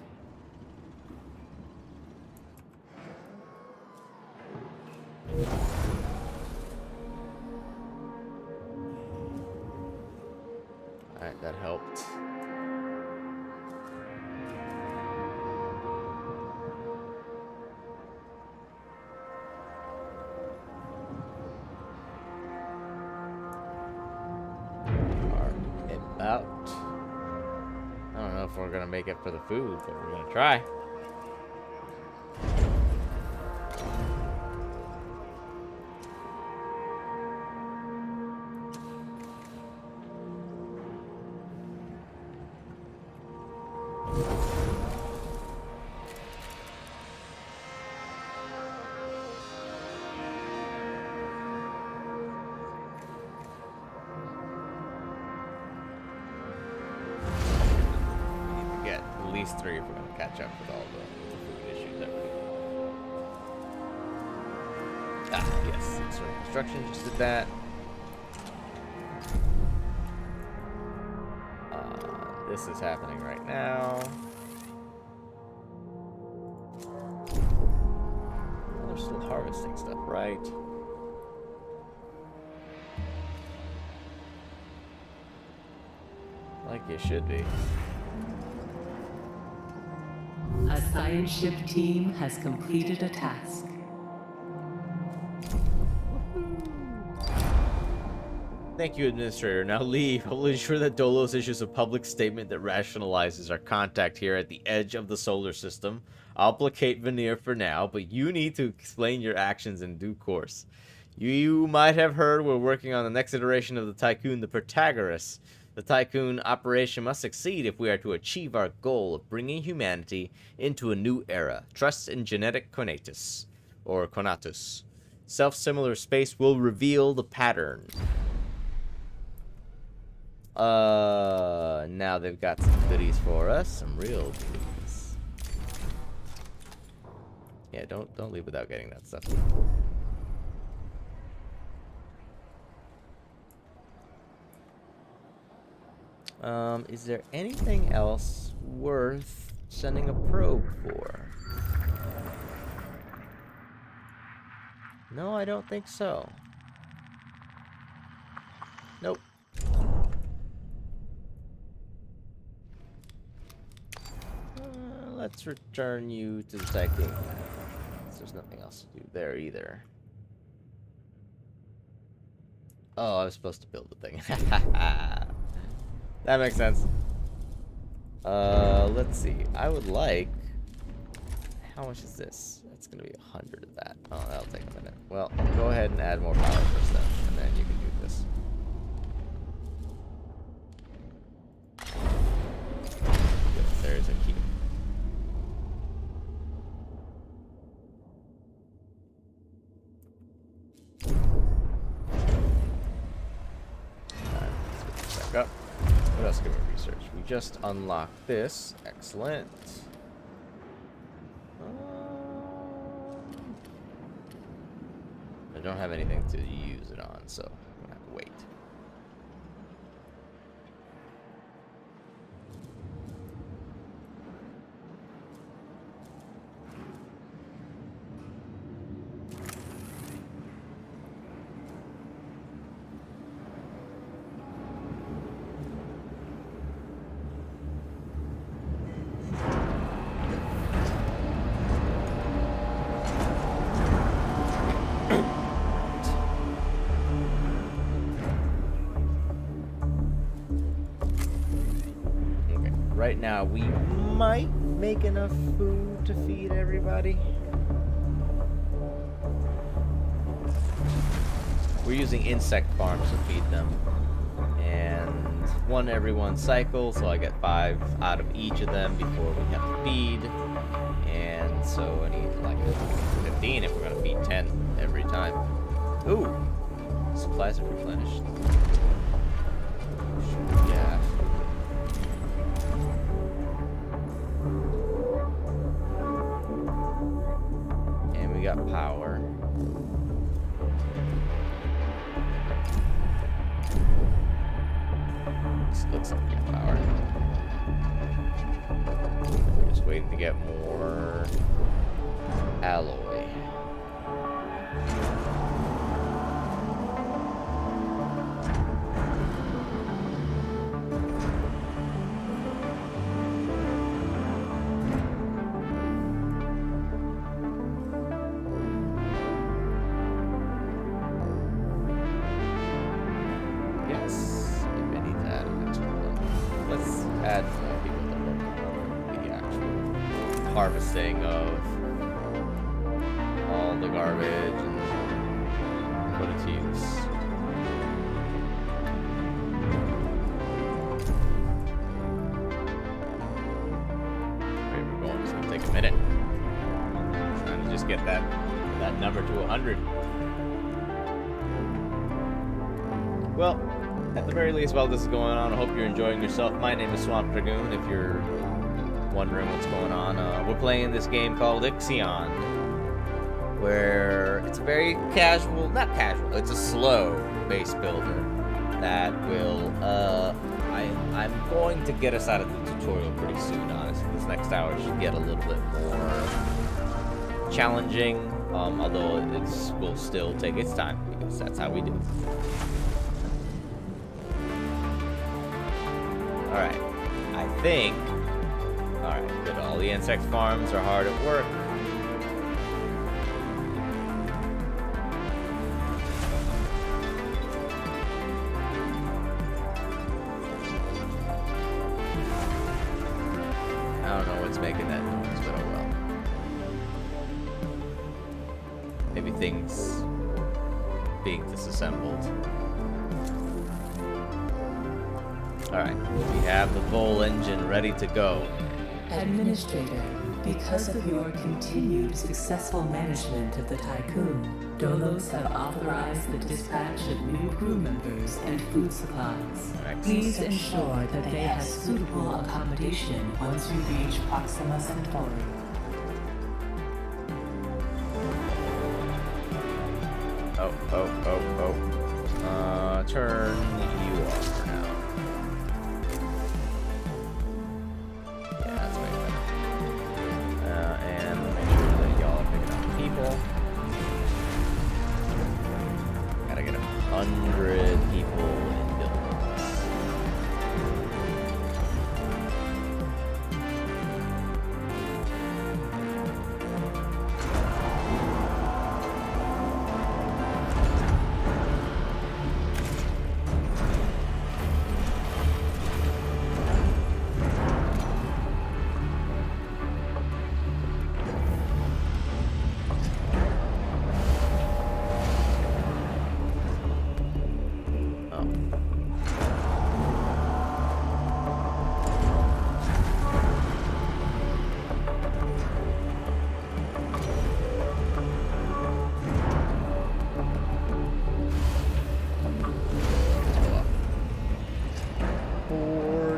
Alright, that helped. About. I don't know if we're gonna make it for the food, but we're gonna try. At least 3 if we're going to catch up with all the food issues that we yes, sort of construction just did that. This is happening right now. Oh, they're still harvesting stuff, right? Like you should be. A science ship team has completed a task. Thank you, Administrator. Now leave. I will ensure that Dolos issues a public statement that rationalizes our contact here at the edge of the solar system. I'll placate Veneer for now, but you need to explain your actions in due course. You might have heard we're working on the next iteration of the Tycoon, the Protagoras. The Tycoon operation must succeed if we are to achieve our goal of bringing humanity into a new era. Trust in genetic conatus, or conatus. Self-similar space will reveal the pattern. Now they've got some goodies for us, some real goodies. Yeah, don't leave without getting that stuff. Is there anything else worth sending a probe for? No, I don't think so. Nope. Let's return you to the Tycoon. There's nothing else to do there either. Oh, I was supposed to build the thing. That makes sense. Let's see. I would like... How much is this? That's gonna be 100 of that. Oh, that'll take a minute. Well, go ahead and add more power first then, and then you can do this. Good, there's a key. Alright, switch this back up. What else can we research? We just unlocked this. Excellent. I don't have anything to use it on, so I'm gonna have to wait. Right now, we might make enough food to feed everybody. We're using insect farms to feed them. And one every 1 cycle, so I get 5 out of each of them before we have to feed. And so I need like 15 if we're gonna feed 10 every time. Ooh! Supplies are replenished. Yeah. We got power. This looks like we got power. We're just waiting to get more alloy. Add more people to work on the actual harvesting of all the garbage and put it to use. Where we're going, it's gonna take a minute. Trying to just get that number to 100. Well, at the very least, while this is going on, I hope you're enjoying yourself. My name is SwampDragoon, if you're wondering what's going on. We're playing this game called Ixion, where it's a very casual, not casual, it's a slow base builder that will, I'm going to get us out of the tutorial pretty soon, honestly. This next hour should get a little bit more challenging, although it will still take its time, because that's how we do it. Alright, I think... Alright, good. All the insect farms are hard at work. I don't know what's making that noise, but oh well. Maybe things being disassembled. Alright, we have the Vol engine ready to go. Administrator, because of your continued successful management of the Tycoon, Dolos have authorized the dispatch of new crew members and food supplies. Excellent. Please ensure that they have suitable accommodation once you reach Proxima Centauri. Turn you off for now. Yeah, that's way better. And make sure that y'all are picking up people. Gotta get 100 people in buildings.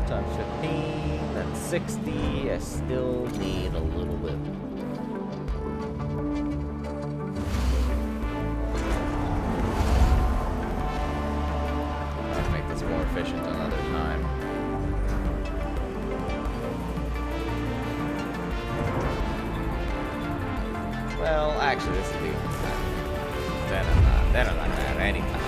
Times 15, that's 60. I still need a little bit more. actually, this is the only time. Then I'm not gonna have any time.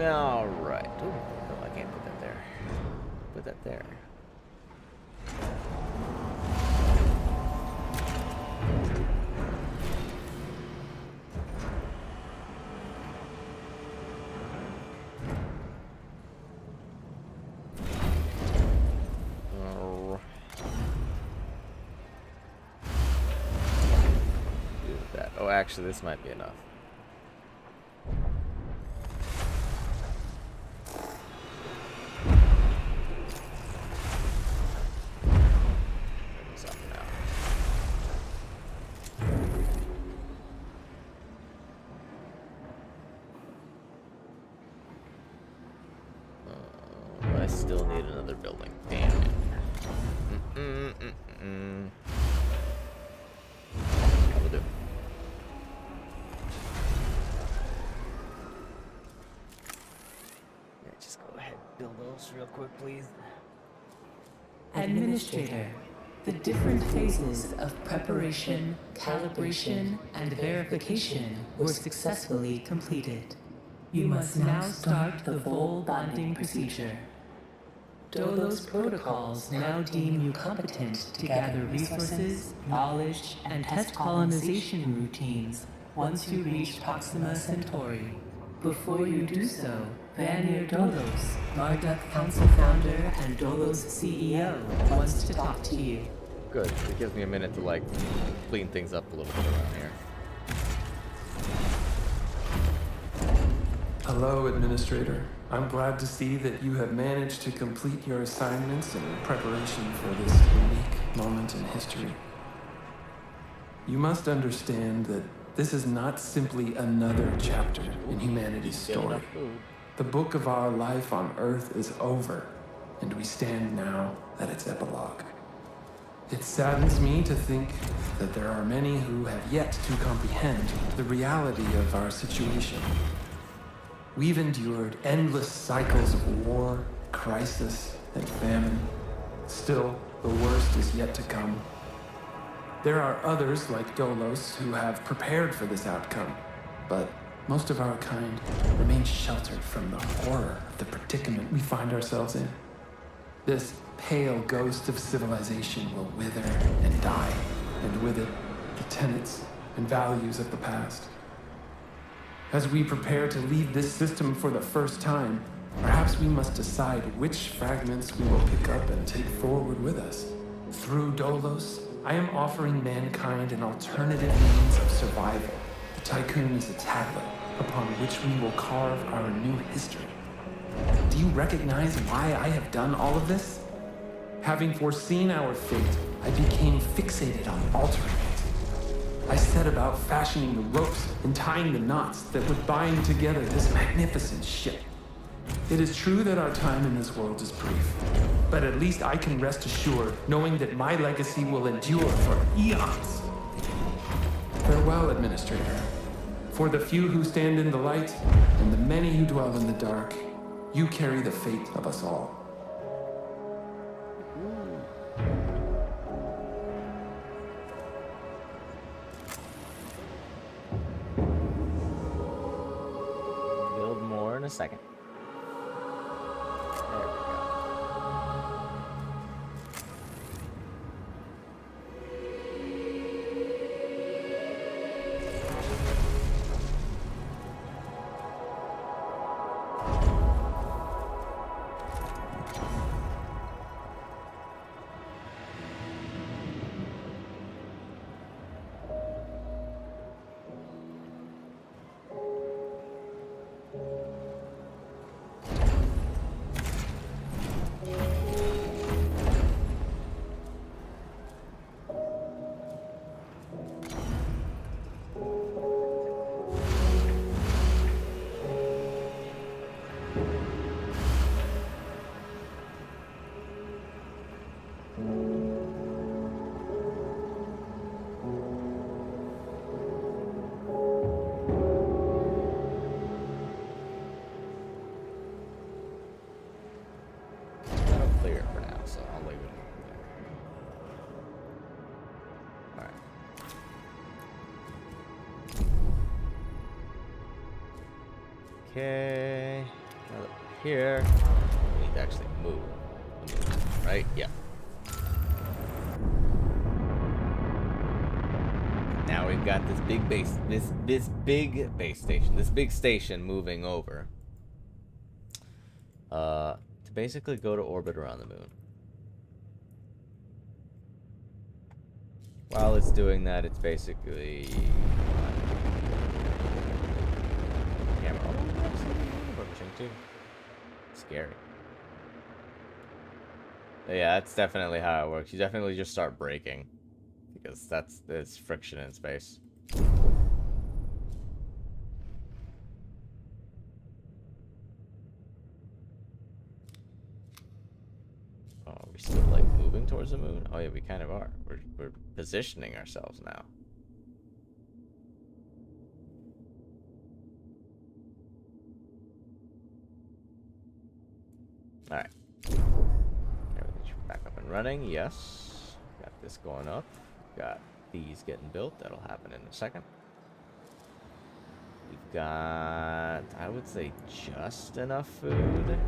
All right. Ooh, no, I can't put that there. Put that there. Oh. Do that. Oh, actually, this might be enough. I still need another building. Damn it. That'll do. Yeah, just go ahead and build those real quick, please. Administrator, the different phases of preparation, calibration, and verification were successfully completed. You must now start the full bonding procedure. Dolos protocols now deem you competent to gather resources, knowledge, and test colonization routines once you reach Proxima Centauri. Before you do so, Vanir Dolos, Marduk Council founder and Dolos CEO, wants to talk to you. Good. It gives me a minute to, like, clean things up a little bit around here. Hello, Administrator. I'm glad to see that you have managed to complete your assignments in preparation for this unique moment in history. You must understand that this is not simply another chapter in humanity's story. The book of our life on Earth is over, and we stand now at its epilogue. It saddens me to think that there are many who have yet to comprehend the reality of our situation. We've endured endless cycles of war, crisis, and famine. Still, the worst is yet to come. There are others like Dolos who have prepared for this outcome, but most of our kind remain sheltered from the horror of the predicament we find ourselves in. This pale ghost of civilization will wither and die, and with it, the tenets and values of the past. As we prepare to leave this system for the first time, perhaps we must decide which fragments we will pick up and take forward with us. Through Dolos, I am offering mankind an alternative means of survival. The Tycoon is a tablet upon which we will carve our new history. Do you recognize why I have done all of this? Having foreseen our fate, I became fixated on altering it. I set about fashioning the ropes and tying the knots that would bind together this magnificent ship. It is true that our time in this world is brief, but at least I can rest assured knowing that my legacy will endure for eons. Farewell, Administrator. For the few who stand in the light and the many who dwell in the dark, you carry the fate of us all. Build more in a second. There we go. Okay. Now that we're here, we need to actually move. Right? Yeah. Now we've got this big base, this big base station, this big station moving over. To basically go to orbit around the moon. While it's doing that, it's basically camera. Oh, actually, too. Scary. But yeah, that's definitely how it works. You definitely just start braking because there's friction in space. Oh, are we still like moving towards the moon? Oh yeah, we kind of are. We're positioning ourselves now. All right. Everything's back up and running. Yes. Got this going up. Got these getting built. That'll happen in a second. We've got, I would say, just enough food.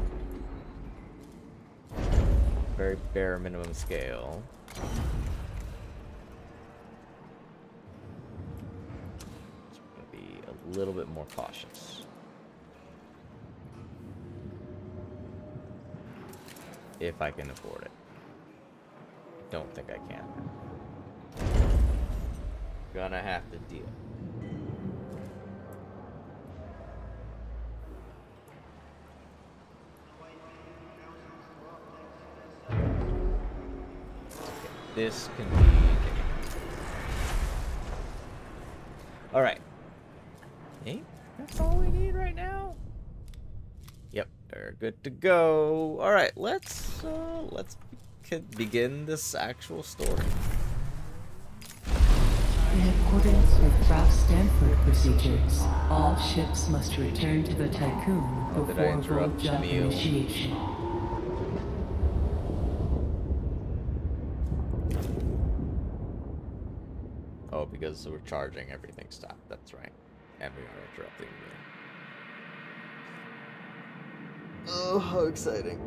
Very bare minimum scale. So we're gonna be a little bit more cautious. If I can afford it. Don't think I can. Gonna have to deal. This can be... Alright. Hey, that's all we need right now? Yep, they're good to go. Alright, let's begin this actual story. In accordance with Ralph Stanford procedures, all ships must return to the Tycoon before road jump initiation. Oh, because we're charging, everything stopped. That's right. And we are interrupting the... Oh, how exciting.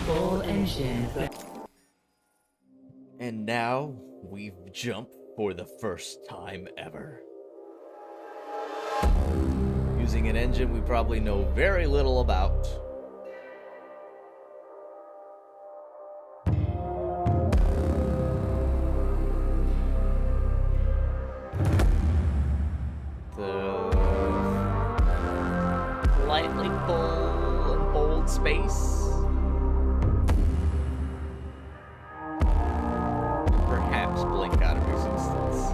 Full engine. And now we've jumped for the first time ever. Using an engine we probably know very little about. Lightly full and bold space. Perhaps blink out of existence.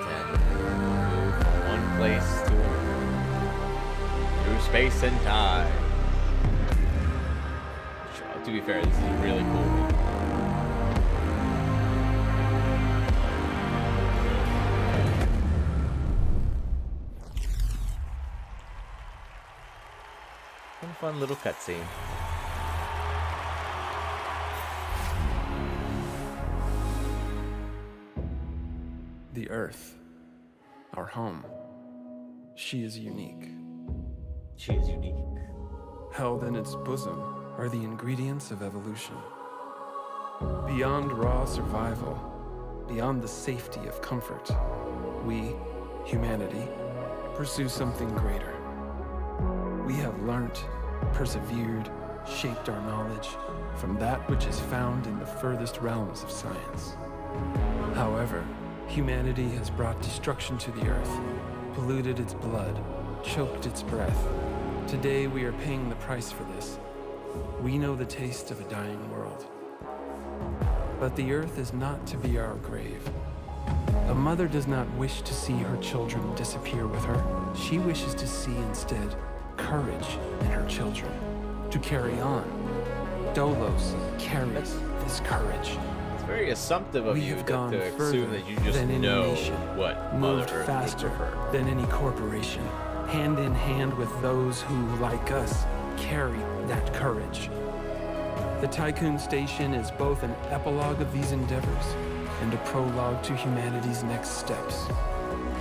Then move from one place to another. Through space and time. To be fair, this is really cool. Fun little cutscene. The Earth, our home. She is unique. She is unique. Held in its bosom are the ingredients of evolution. Beyond raw survival, beyond the safety of comfort, we, humanity, pursue something greater. We have learnt, persevered, shaped our knowledge from that which is found in the furthest realms of science. However, humanity has brought destruction to the earth, polluted its blood, choked its breath. Today we are paying the price for this. We know the taste of a dying world. But the earth is not to be our grave. A mother does not wish to see her children disappear with her. She wishes to see instead courage in her children, to carry on. Dolos carries this courage. It's very assumptive of We you have to gone assume further that you just than any know nation, what moved Mother Earth faster would prefer. than any corporation, hand in hand with those who, like us, carry that courage. The Tycoon Station is both an epilogue of these endeavors and a prologue to humanity's next steps.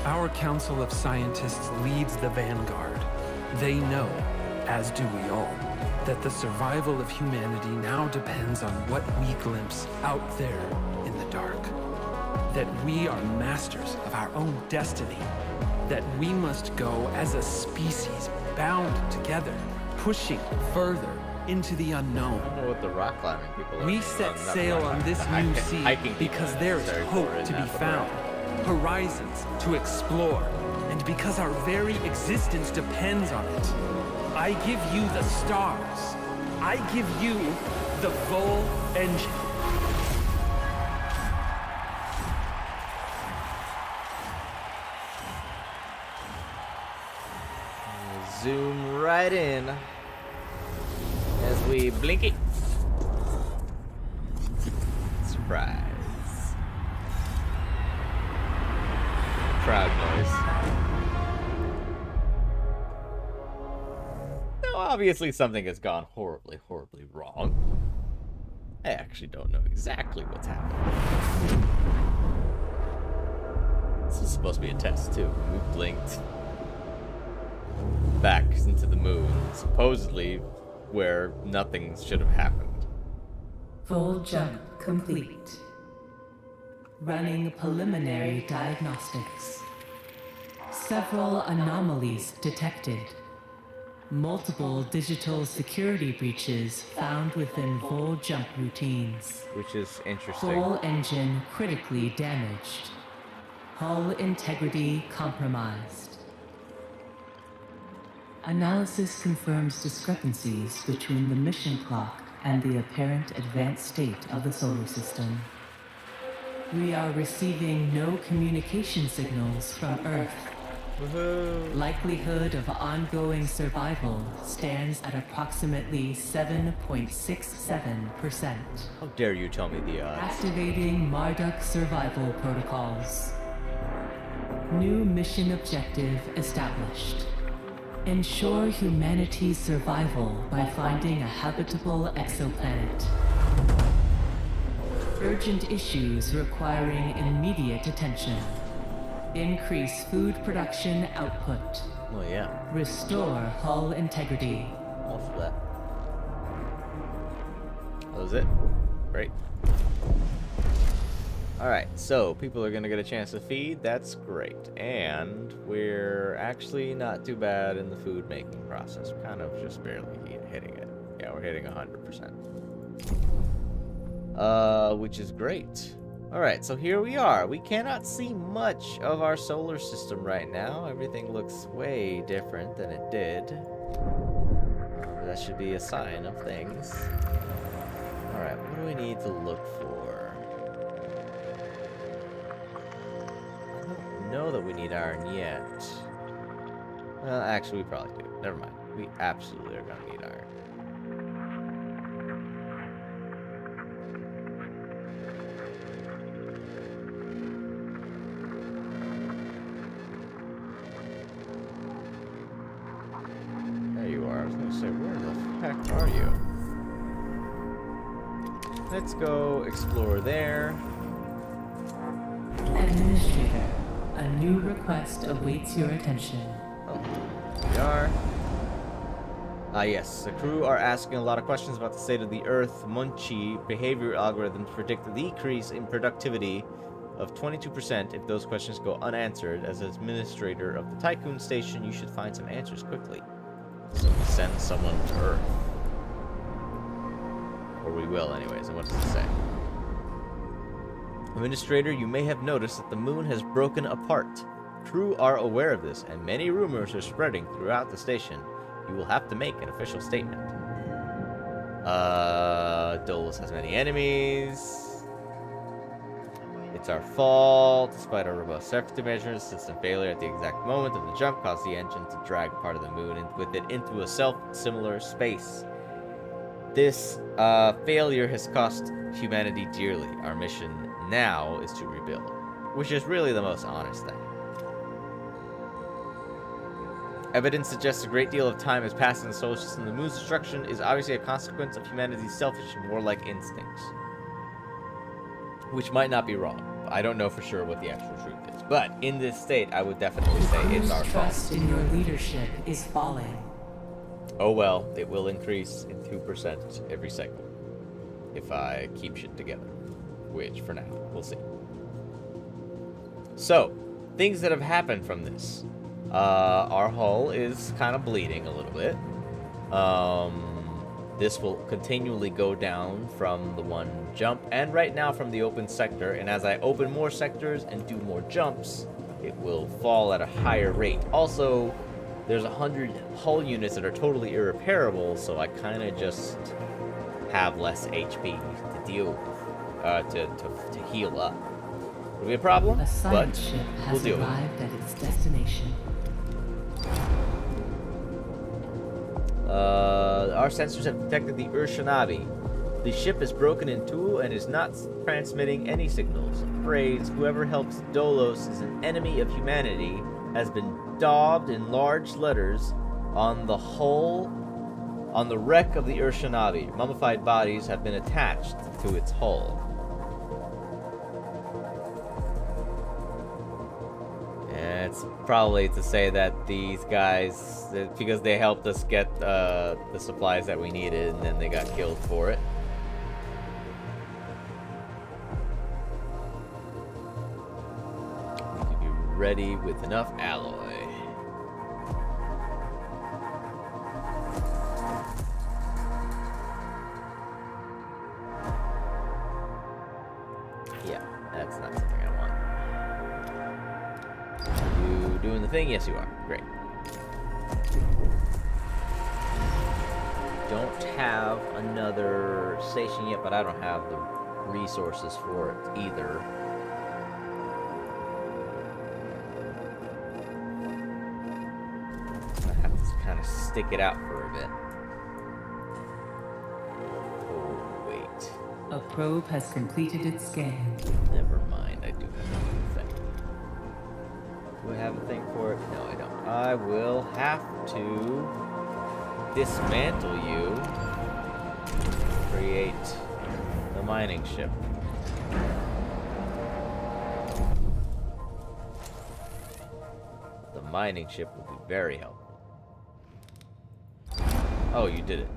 Our Council of Scientists leads the vanguard. They know, as do we all, that the survival of humanity now depends on what we glimpse out there in the dark. That we are masters of our own destiny. That we must go as a species bound together, pushing further into the unknown. I don't know what the rock climbing people are. We set sail on this new sea because there is hope to be found, horizons to explore, and because our very existence depends on it. I give you the stars. I give you the Vol engine. Zoom right in as we blink it. Surprise. Crowd noise. Now, obviously something has gone horribly, horribly wrong. I actually don't know exactly what's happening. This is supposed to be a test, too. We blinked back into the moon, supposedly where nothing should have happened. Full jump complete. Running preliminary diagnostics. Several anomalies detected. Multiple digital security breaches found within full jump routines. Which is interesting. Full engine critically damaged. Hull integrity compromised. Analysis confirms discrepancies between the mission clock and the apparent advanced state of the solar system. We are receiving no communication signals from Earth. Woohoo. Likelihood of ongoing survival stands at approximately 7.67%. How dare you tell me the odds? Activating Marduk survival protocols. New mission objective established. Ensure humanity's survival by finding a habitable exoplanet. Urgent issues requiring immediate attention. Increase food production output. Well, yeah. Restore hull integrity. All for that. That was it? Great. Alright, so people are going to get a chance to feed. That's great. And we're actually not too bad in the food making process. We're kind of just barely hitting it. Yeah, we're hitting 100%. Which is great. Alright, so here we are. We cannot see much of our solar system right now. Everything looks way different than it did. That should be a sign of things. Alright, what do we need to look for? I don't know that we need iron yet. Well, actually, we probably do. Never mind. We absolutely are going to need iron. There you are. I was going to say, where the heck are you? Let's go explore there. Administrator, a new request awaits your attention. Oh, here we are. Yes, the crew are asking a lot of questions about the state of the Earth. Munchie behavior algorithms predict a decrease in productivity of 22% if those questions go unanswered. As administrator of the Tycoon Station, you should find some answers quickly. So we send someone to Earth. Or we will anyways, and what does it say? Administrator, you may have noticed that the moon has broken apart. Crew are aware of this, and many rumors are spreading throughout the station. You will have to make an official statement. Dolus has many enemies. It's our fault. Despite our robust safety measures, system failure at the exact moment of the jump caused the engine to drag part of the moon and with it into a self-similar space. This failure has cost humanity dearly. Our mission now is to rebuild, which is really the most honest thing. Evidence suggests a great deal of time has passed in the solar system. The moon's destruction is obviously a consequence of humanity's selfish and warlike instincts. Which might not be wrong. I don't know for sure what the actual truth is. But in this state, I would definitely say it's our fault. Trust in your leadership is falling. Oh well, it will increase in 2% every cycle. If I keep shit together. Which, for now, we'll see. So, things that have happened from this. Our hull is kind of bleeding a little bit. This will continually go down from the one jump, and right now from the open sector, and as I open more sectors and do more jumps, it will fall at a higher rate. Also, there's 100 hull units that are totally irreparable, so I kind of just have less HP to deal with, to heal up. It'll be a problem, A science ship we'll has deal with it. arrived at its destination. Our sensors have detected the Urshanabi. The ship is broken in two and is not transmitting any signals. The phrase, whoever helps Dolos is an enemy of humanity, has been daubed in large letters on the hull, on the wreck of the Urshanabi. Mummified bodies have been attached to its hull. It's probably to say that these guys, because they helped us get the supplies that we needed, and then they got killed for it. We need to be ready with enough alloy. Yeah, that's not something I want. You doing the thing? Yes, you are. Great. Don't have another station yet, but I don't have the resources for it either. I have to kind of stick it out for a bit. Oh, wait. A probe has completed its scan. Never mind, I do have a thing. Do I have a thing for it? No, I don't. I will have to dismantle you. Create the mining ship. The mining ship will be very helpful. Oh, you did it.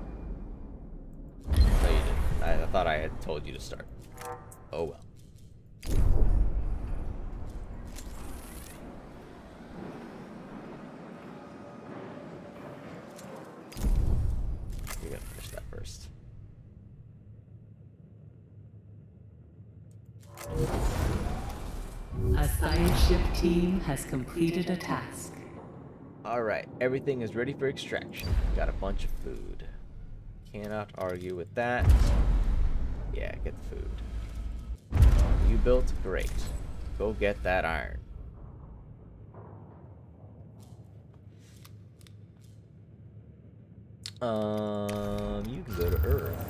No, you didn't. I thought I had told you to start. Oh well. You're gonna finish that first. A science ship team has completed a task. Alright, everything is ready for extraction. Got a bunch of food. Cannot argue with that. Yeah, get the food. You built? Great. Go get that iron. You can go to Earth.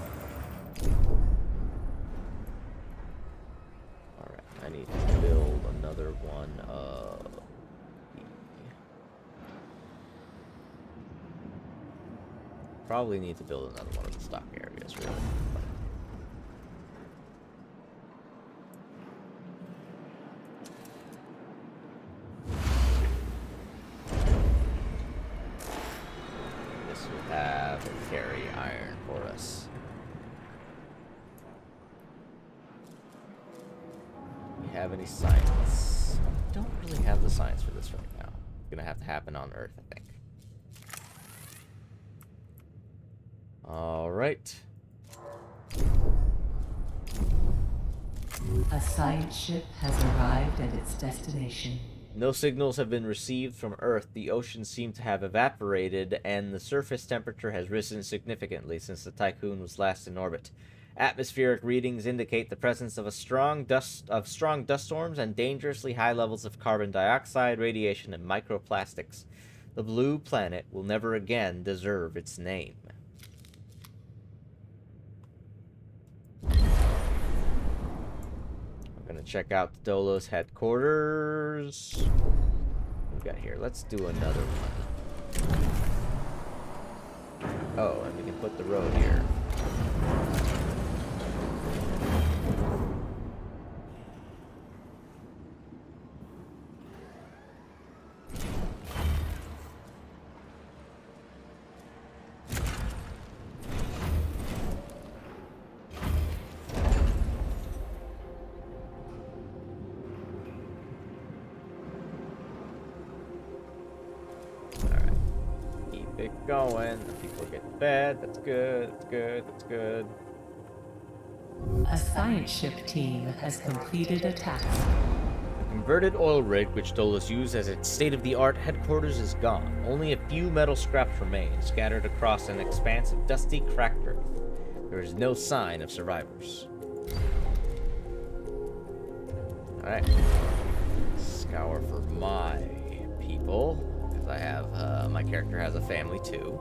Alright, I need to build another one of... Probably need to build another one of the stock areas, really. This will have and carry iron for us. We have any science? Don't really have the science for this right now. It's gonna have to happen on Earth, I think. All right. A science ship has arrived at its destination. No signals have been received from Earth. The oceans seem to have evaporated, and the surface temperature has risen significantly since the Tycoon was last in orbit. Atmospheric readings indicate the presence of strong dust storms and dangerously high levels of carbon dioxide, radiation, and microplastics. The blue planet will never again deserve its name. We're gonna check out the Dolos headquarters. What we got here? Let's do another one. Oh, and we can put the road here. It going. The people get to bed. That's good. That's good. That's good. A science ship team has completed a task. The converted oil rig, which Dolus used as its state-of-the-art headquarters, is gone. Only a few metal scraps remain, scattered across an expanse of dusty, cracked earth. There is no sign of survivors. All right. Scour for my people. I have, my character has a family too.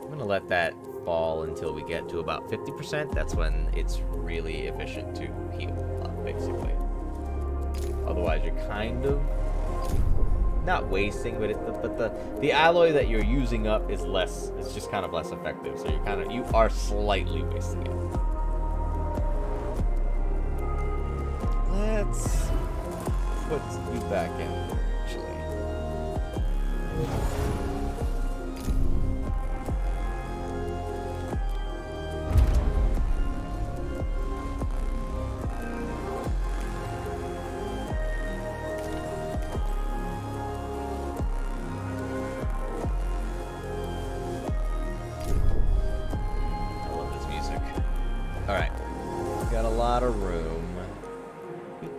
I'm gonna let that fall until we get to about 50%. That's when it's really efficient to heal up, basically. Otherwise, you're kind of not wasting, but the alloy that you're using up is less. It's just kind of less effective. So you are slightly wasting it. Let's put you back in.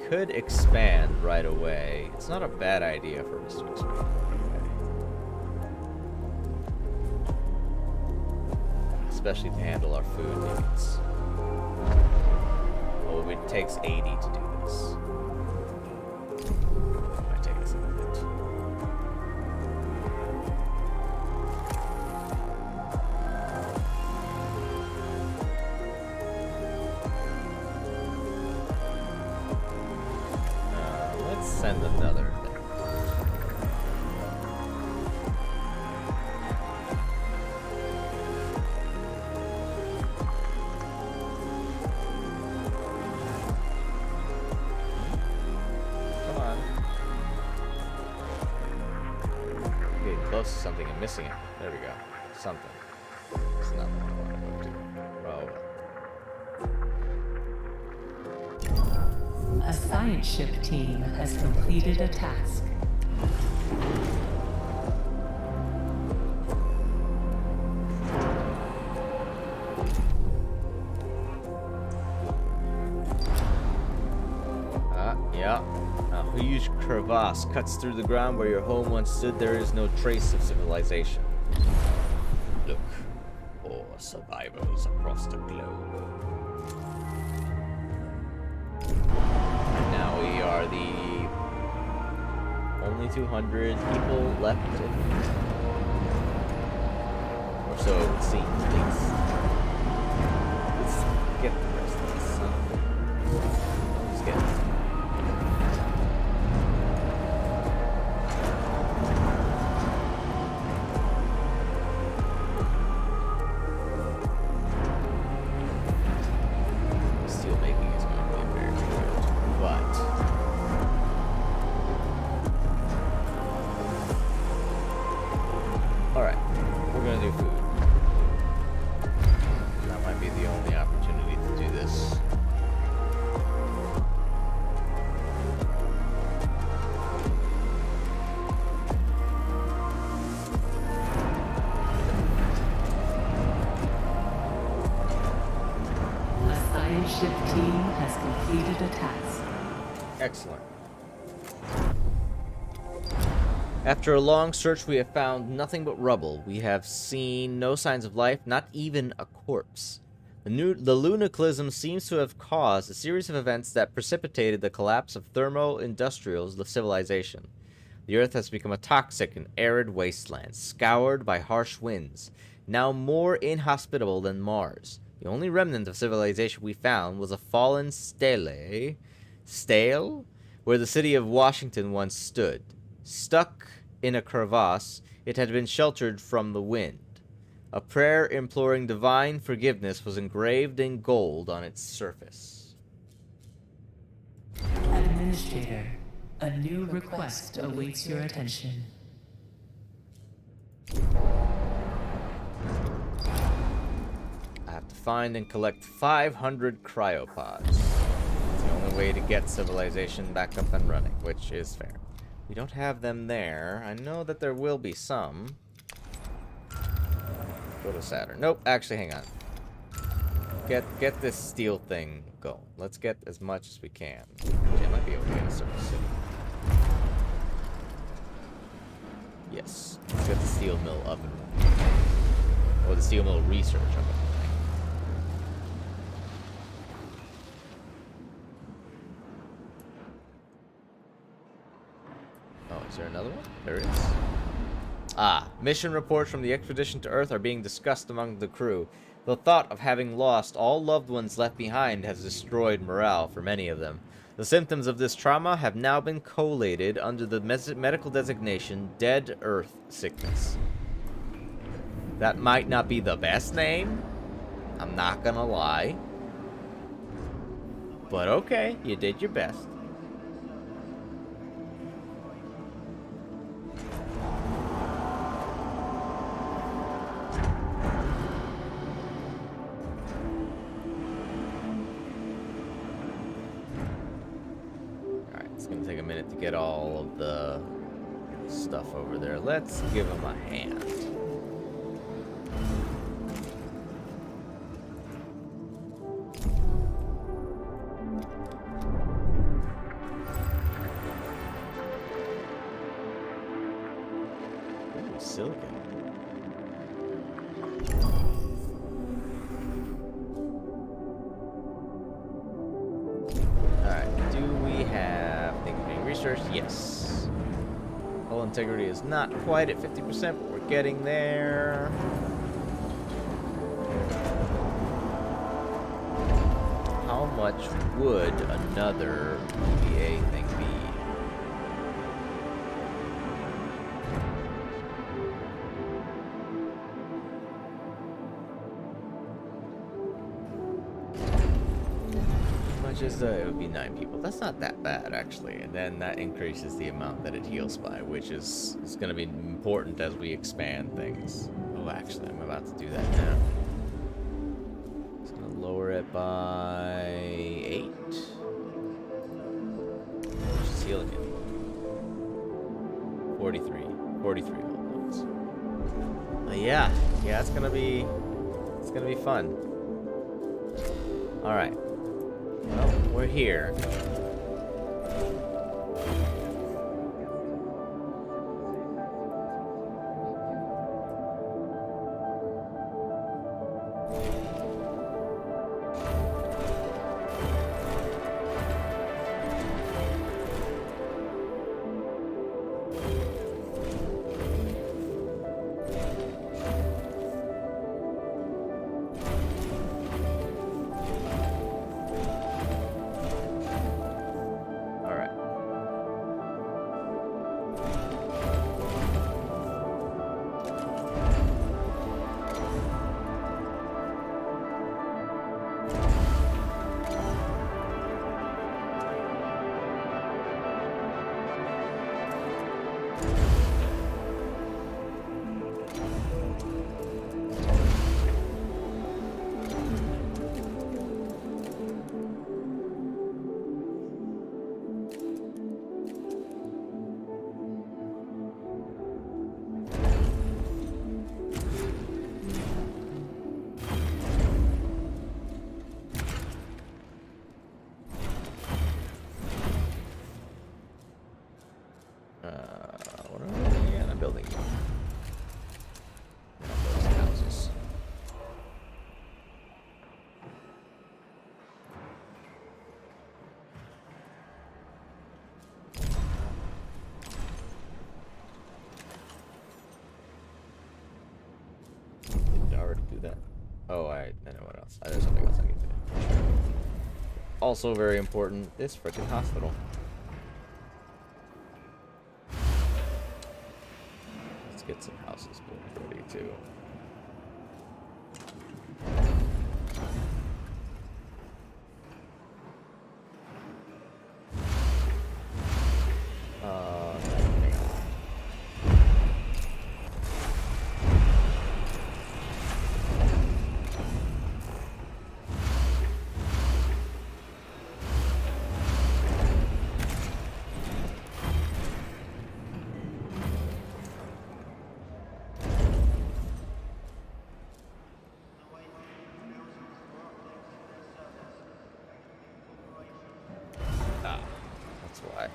Could expand right away. It's not a bad idea for us to expand right away. Especially to handle our food needs. Oh, it takes 80 to do this. Might take us a minute. Send another thing. Come on. Getting close to something and missing it. There we go. Something. It's not the one I want to go to. Oh. A science ship team has completed a task. Yeah. A huge crevasse cuts through the ground where your home once stood. There is no trace of civilization. Look for survivors across the globe. Now we are the only 200 people left, or so it seems, at least. Let's get the rest of this. Let's get it. Steel making is going to be very difficult, but alright, we're going to do food. That might be the only opportunity to do this. A science ship team has completed a task. Excellent. After a long search, we have found nothing but rubble. We have seen no signs of life, not even a corpse. The lunaclism seems to have caused a series of events that precipitated the collapse of thermo-industrial civilization. The Earth has become a toxic and arid wasteland, scoured by harsh winds, now more inhospitable than Mars. The only remnant of civilization we found was a fallen stele, where the city of Washington once stood. Stuck in a crevasse, it had been sheltered from the wind. A prayer imploring divine forgiveness was engraved in gold on its surface. Administrator, a new request awaits your attention. I have to find and collect 500 cryopods. It's the only way to get civilization back up and running, which is fair. We don't have them there. I know that there will be some. Go to Saturn. Nope, actually, hang on. Get this steel thing going. Let's get as much as we can. Actually, I might be able to get a certain city. Yes. Let's get the steel mill up and running. Or the steel mill research up and running. Oh, is there another one? There is. Ah, mission reports from the expedition to Earth are being discussed among the crew. The thought of having lost all loved ones left behind has destroyed morale for many of them. The symptoms of this trauma have now been collated under the medical designation Dead Earth Sickness. That might not be the best name, I'm not gonna lie. But okay, you did your best. It's gonna take a minute to get all of the stuff over there. Let's give him a hand. Ooh, silicon. Alright, do we have things being researched? Yes. Hull integrity is not quite at 50%, but we're getting there. How much would another EVA thing be? Just it would be 9 people. That's not that bad, actually. And then that increases the amount that it heals by, which is going to be important as we expand things. Oh, actually, I'm about to do that now. It's going to lower it by 8. Just healing it. 43 whole points. Yeah, it's going to be fun. All right. Well, we're here. What are we doing again? I'm building those houses. Did I already do that? Oh, I know what else. There's something else I can do. Also very important, this frickin' hospital. get some houses built ready too. Hang on. That's why.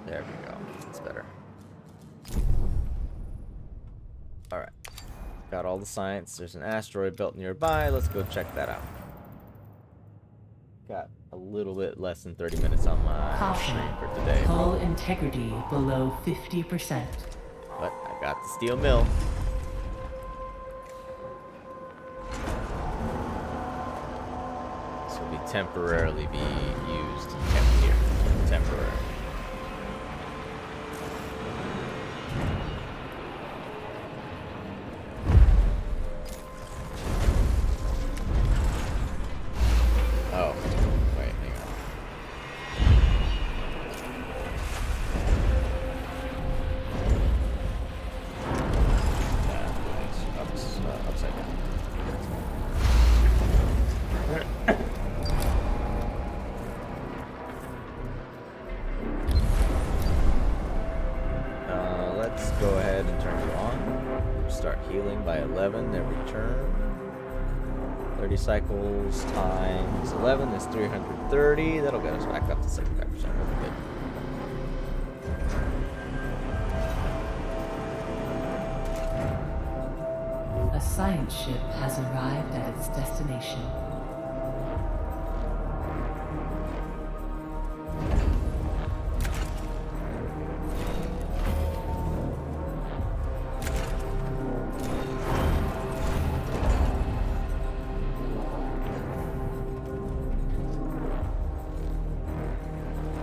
There we go. That's better. Alright. Got all the science. There's an asteroid belt nearby. Let's go check that out. Got a little bit less than 30 minutes on my Caution. stream for today. Hull integrity below 50%. But I got the steel mill. This will be temporarily be used and kept here. Temporary. Oh, wait, hang on. Upside down. Let's go ahead and turn it on. Start healing by 11 every turn. 30 cycles times 11 is 330. That'll get us back up to 75%. That'll be good. A science ship has arrived at its destination.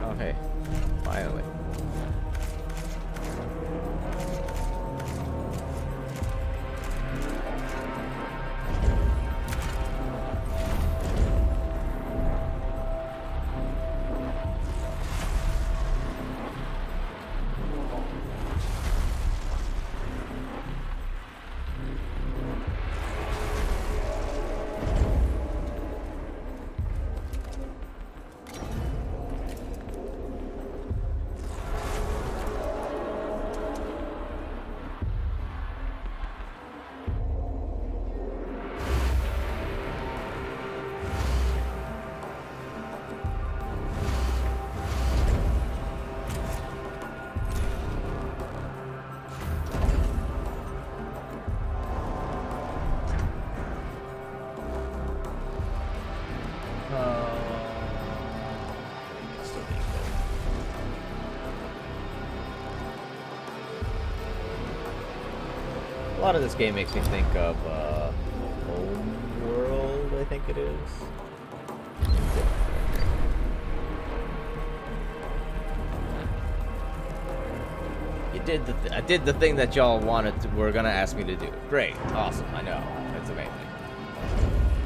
Okay, finally. A lot of this game makes me think of Home World, I think it is. You did I did the thing that y'all were gonna ask me to do. Great, awesome, I know, it's amazing.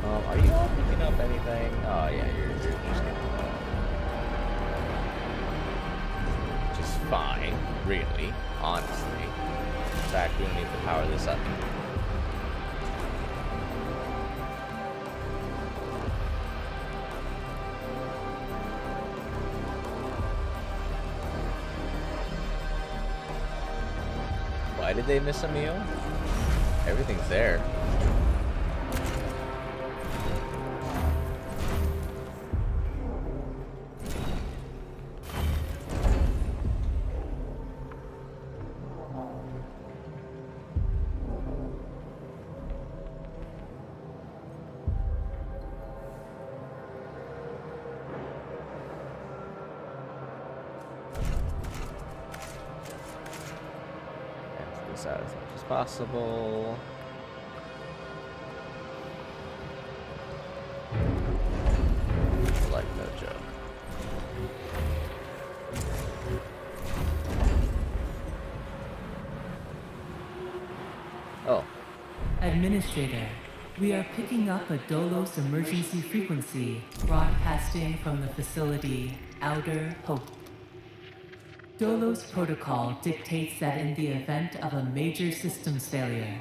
Are you all picking up anything? Oh yeah, you're just getting which is fine, really, honestly. In fact, we don't need to power this up. Why did they miss a meal? Everything's there. this out as much as possible. Like no joke. Oh. Administrator, we are picking up a Dolos emergency frequency broadcasting from the facility Outer Hope. Dolos protocol dictates that in the event of a major systems failure,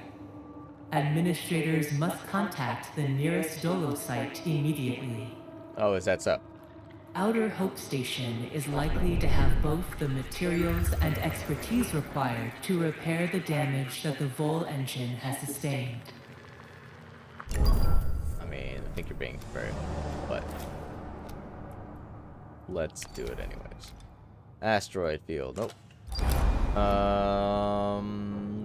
administrators must contact the nearest Dolos site immediately. Oh, is that so? Outer Hope Station is likely to have both the materials and expertise required to repair the damage that the Vol engine has sustained. I mean, I think you're being very humble, but let's do it anyways. Asteroid field. Nope.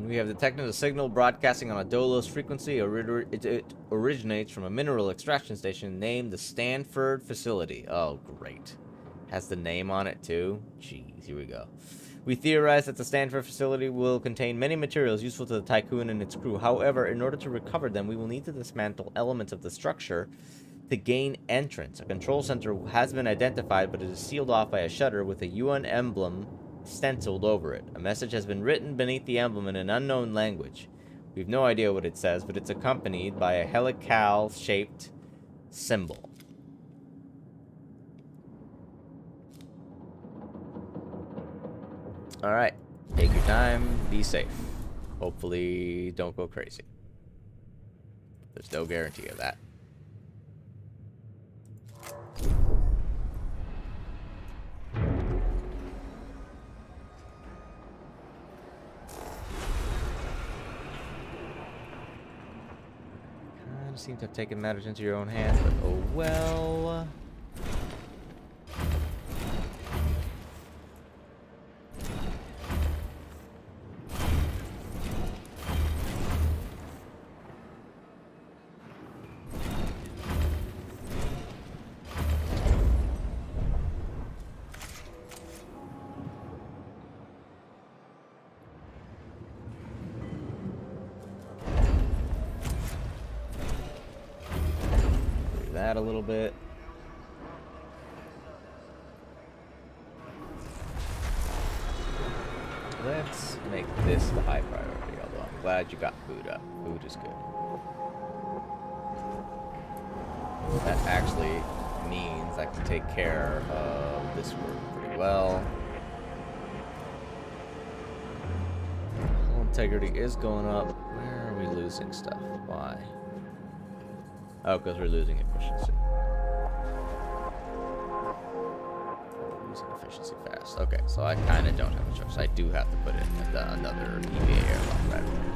We have detected a signal broadcasting on a Dolos frequency. It originates from a mineral extraction station named the Stanford Facility. Oh, great. Has the name on it, too? Jeez, here we go. We theorize that the Stanford Facility will contain many materials useful to the Tycoon and its crew. However, in order to recover them, we will need to dismantle elements of the structure to gain entrance. A control center has been identified, but it is sealed off by a shutter with a UN emblem stenciled over it. A message has been written beneath the emblem in an unknown language. We have no idea what it says, but it's accompanied by a helical-shaped symbol. Alright, take your time, be safe. Hopefully, don't go crazy. There's no guarantee of that. Kind of seem to have taken matters into your own hands, but oh well. That a little bit. Let's make this the high priority, although I'm glad you got food up. Food is good. That actually means I can take care of this work pretty well. Hull integrity is going up. Where are we losing stuff? Why? Oh, because we're losing efficiency. Losing efficiency fast. Okay, so I kind of don't have a choice. I do have to put in another EVA airlock right away.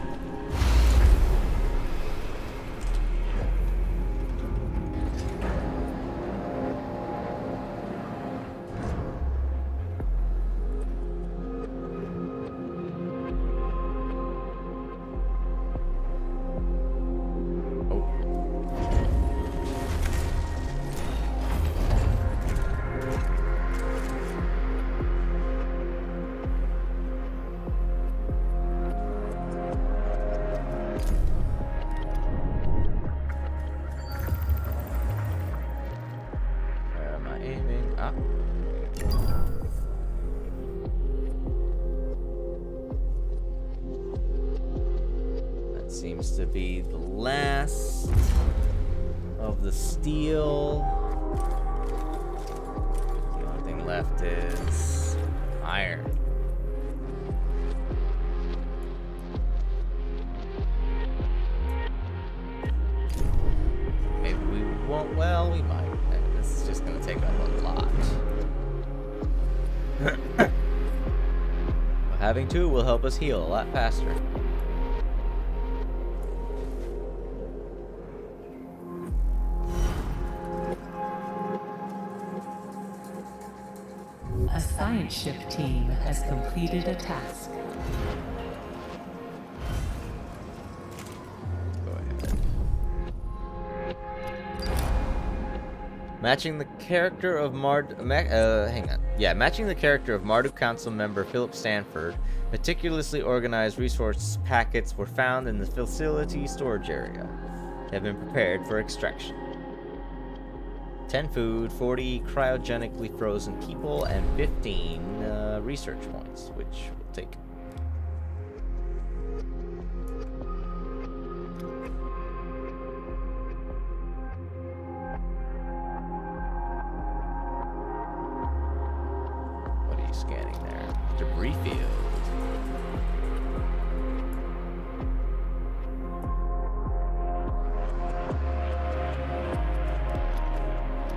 Seems to be the last of the steel. The only thing left is iron. Maybe we won't. Well, we might. This is just going to take up a lot. Having two will help us heal a lot faster. A science ship team has completed a task. Go ahead. Matching the character of matching the character of Marduk Council member Philip Stanford. Meticulously organized resource packets were found in the facility storage area. They have been prepared for extraction. 10 food, 40 cryogenically frozen people, and 15 research points, which we'll take. What are you scanning there? Debris field.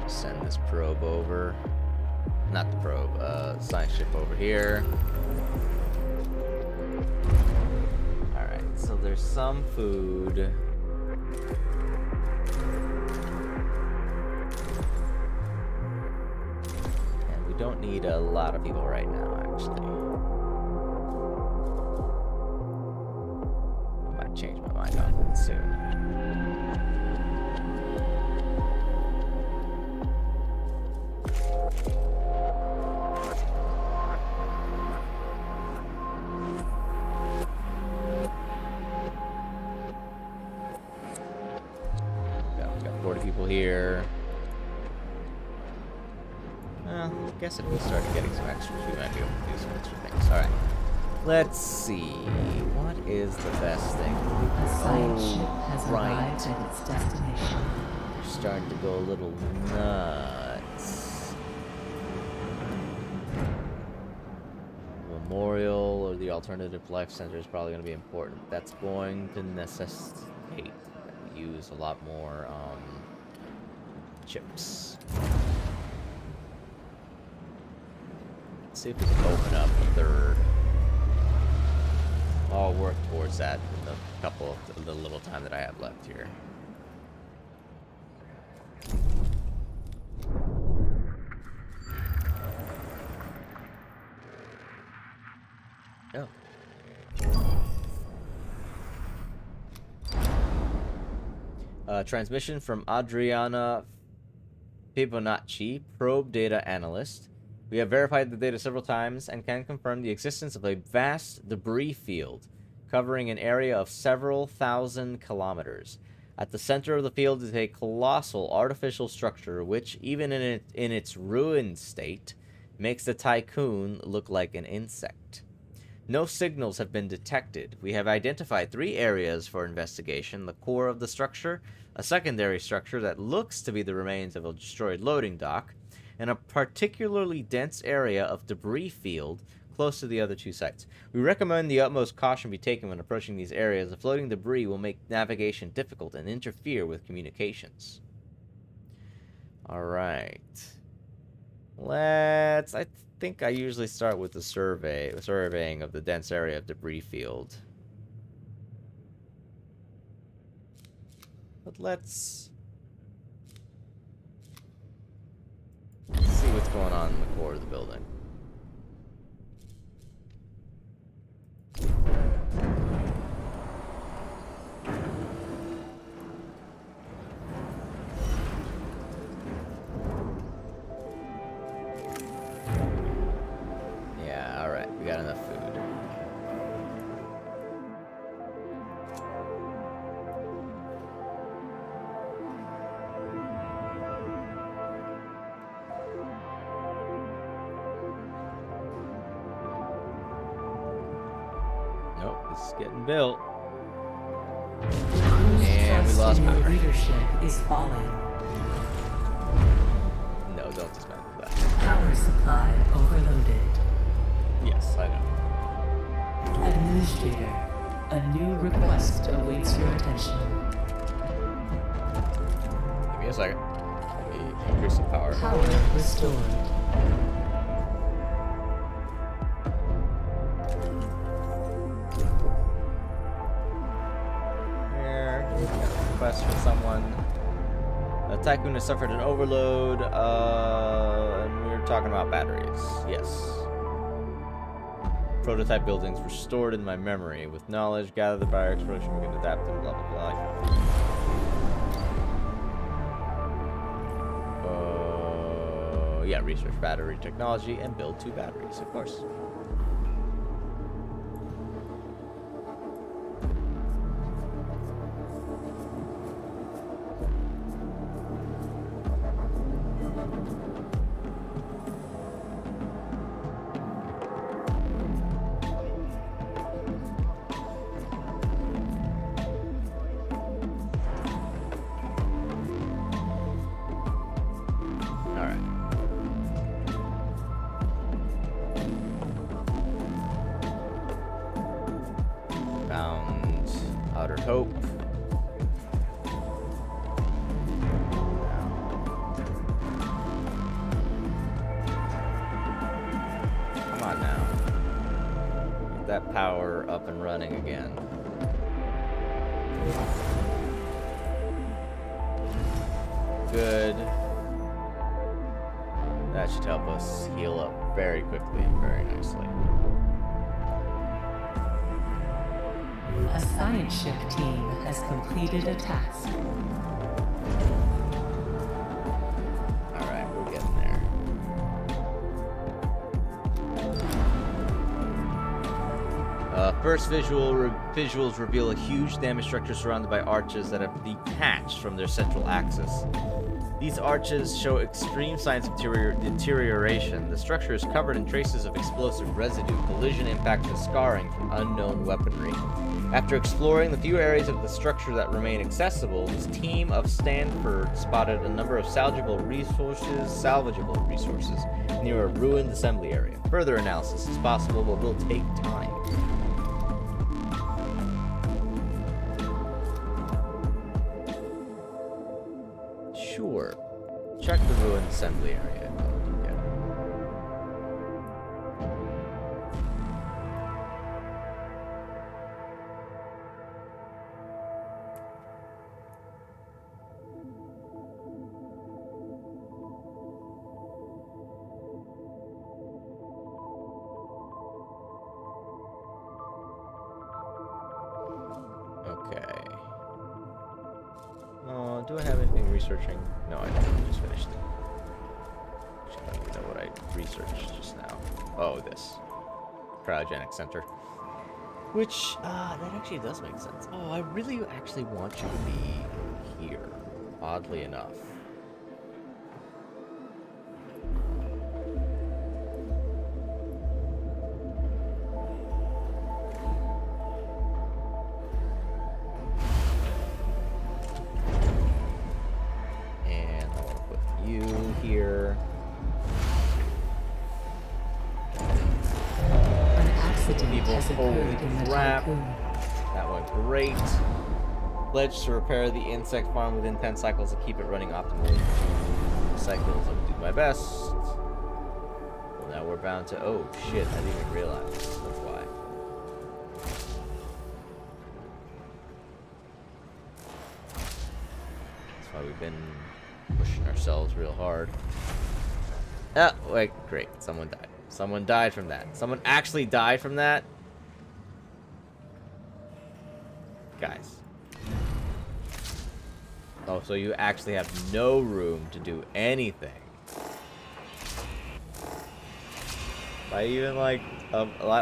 Send this probe over. Not the probe, science ship over here. Alright, so there's some food. And we don't need a lot of people right now, actually. I might change my mind on that soon. Here. Well, I guess if we started getting some extras, we might be able to do some extra things. Alright. Let's see. What is the best thing? A science ship has arrived at its destination. They're starting to go a little nuts. Memorial or the alternative life center is probably going to be important. That's going to necessitate that we use a lot more, chips. Let's see if we can open up a third. I'll work towards that in the little time that I have left here. Oh. Transmission from Adriana Fibonacci, probe data analyst. We have verified the data several times and can confirm the existence of a vast debris field covering an area of several thousand kilometers. At the center of the field is a colossal artificial structure which, even in its ruined state, makes the Tycoon look like an insect. No signals have been detected. We have identified 3 areas for investigation: the core of the structure, a secondary structure that looks to be the remains of a destroyed loading dock, and a particularly dense area of debris field close to the other 2 sites. We recommend the utmost caution be taken when approaching these areas. The floating debris will make navigation difficult and interfere with communications. Alright. I think I usually start with the surveying of the dense area of debris field. But let's see what's going on in the core of the building. Yeah, alright, we got enough food. It's getting built. And we lost power. Leadership is falling. No, don't dismantle that. Power supply overloaded. Yes, I know. Administrator, a new request awaits your attention. Give me a second. Let me increase the power. Power restored. Request from someone. The Tycoon has suffered an overload, and we were talking about batteries. Yes. Prototype buildings were stored in my memory. With knowledge gathered by our exploration, we can adapt them, blah, blah, blah. yeah, research battery technology and build 2 batteries, of course. Hope. Come on now. Get that power up and running again. Good. That should help us heal up very quickly and very nicely. A science ship team has completed a task. Alright, we're getting there. First visuals reveal a huge damaged structure surrounded by arches that have detached from their central axis. These arches show extreme signs of deterioration. The structure is covered in traces of explosive residue, collision impacts, and scarring from unknown weaponry. After exploring the few areas of the structure that remain accessible, this team of Stanford spotted a number of salvageable resources near a ruined assembly area. Further analysis is possible, but will take time. Sure. Check the ruined assembly area. Okay. Do I have anything researching? No, I don't. I just finished it. Actually, I don't even know what I researched just now. Oh, this. Cryogenic center. Which, that actually does make sense. Oh, I really actually want you to be here. Oddly enough. Here. An accident People, has holy occurred in the crap. tycoon. That went great. Pledge to repair the insect farm within 10 cycles to keep it running optimally. Cycles, I will do my best. Well, now we're bound to. Oh shit, I didn't even realize. That's why. That's why we've been pushing ourselves real hard. Ah, wait, great. Someone died. Someone died from that. Someone actually died from that? Guys. Oh, so you actually have no room to do anything. Why even, like,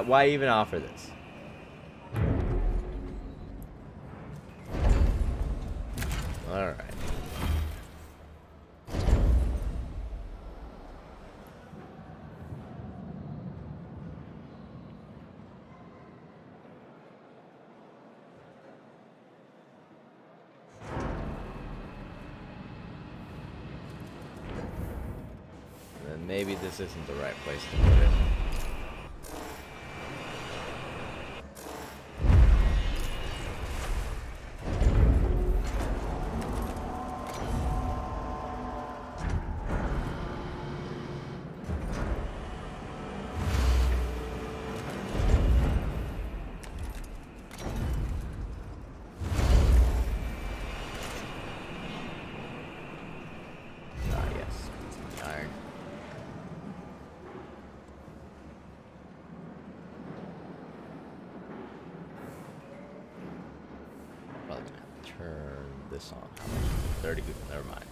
why even offer this? Alright. Maybe this isn't the right place to put it. Turn this on. How much? 30 people. Never mind.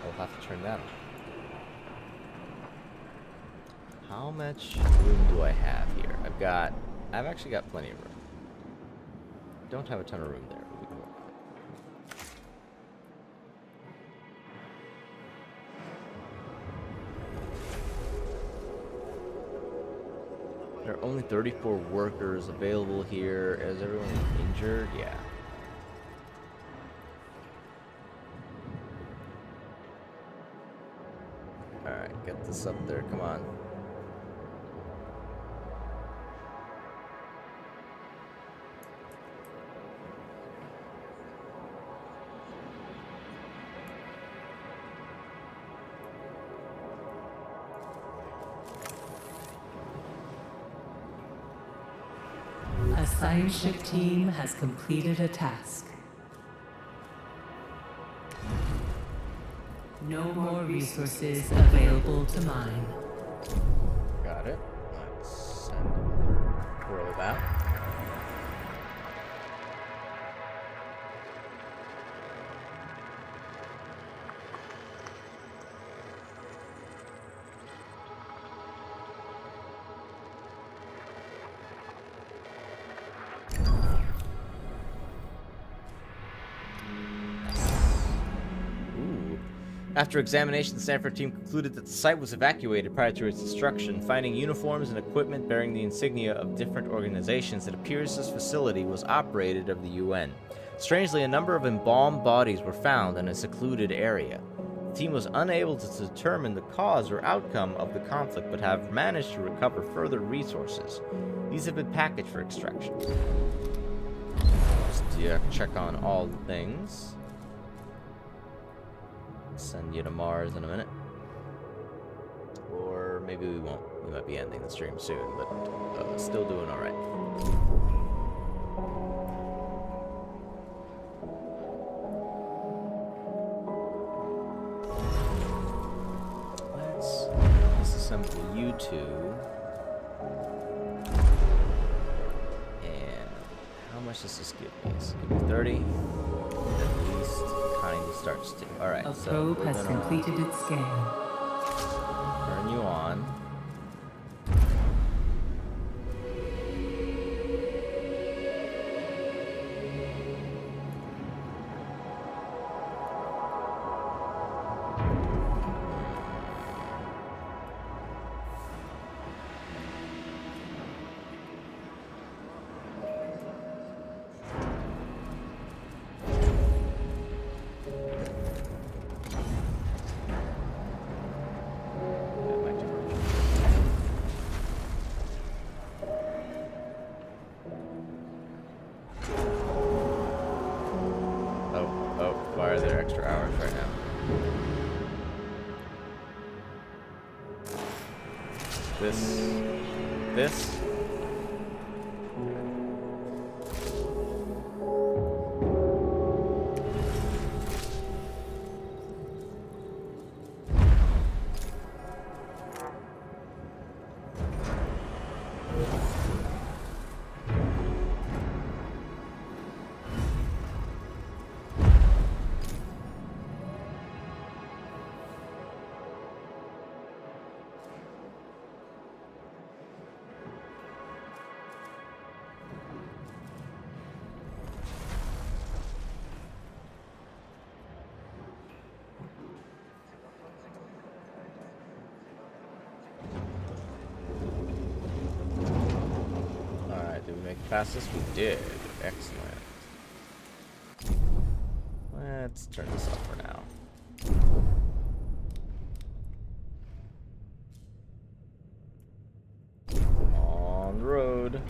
We'll have to turn that on. How much room do I have here? I've actually got plenty of room. Don't have a ton of room there, but we can work on it. There are only 34 workers available here. Is everyone injured? Yeah. Alright, get this up there. Come on. A science ship team has completed a task. No more resources available to mine. Got it. Let's send another whirl of that. After examination, the Stanford team concluded that the site was evacuated prior to its destruction. Finding uniforms and equipment bearing the insignia of different organizations, it appears this facility was operated of the UN. Strangely, a number of embalmed bodies were found in a secluded area. The team was unable to determine the cause or outcome of the conflict, but have managed to recover further resources. These have been packaged for extraction. Just check on all the things. Send you to Mars in a minute. Or maybe we won't. We might be ending the stream soon, but still doing alright. Let's disassemble you two. And how much does this give me? Does it give me 30? At least kind of starts to. Alright, A so probe has completed its scan. turn you on. Why are there extra hours right now? This. Fastest we did. Excellent. Let's turn this off for now. On the road.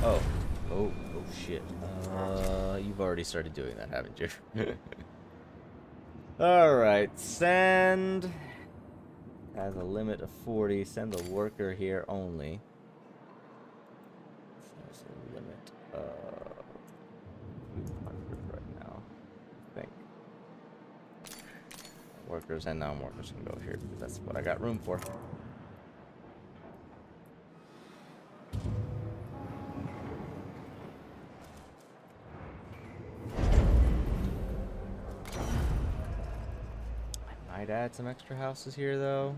Oh shit. You've already started doing that, haven't you? Alright, send. Has a limit of 40. Send the worker here only. Limit 200 right now, I think. Workers and non-workers can go here because that's what I got room for. Might add some extra houses here, though.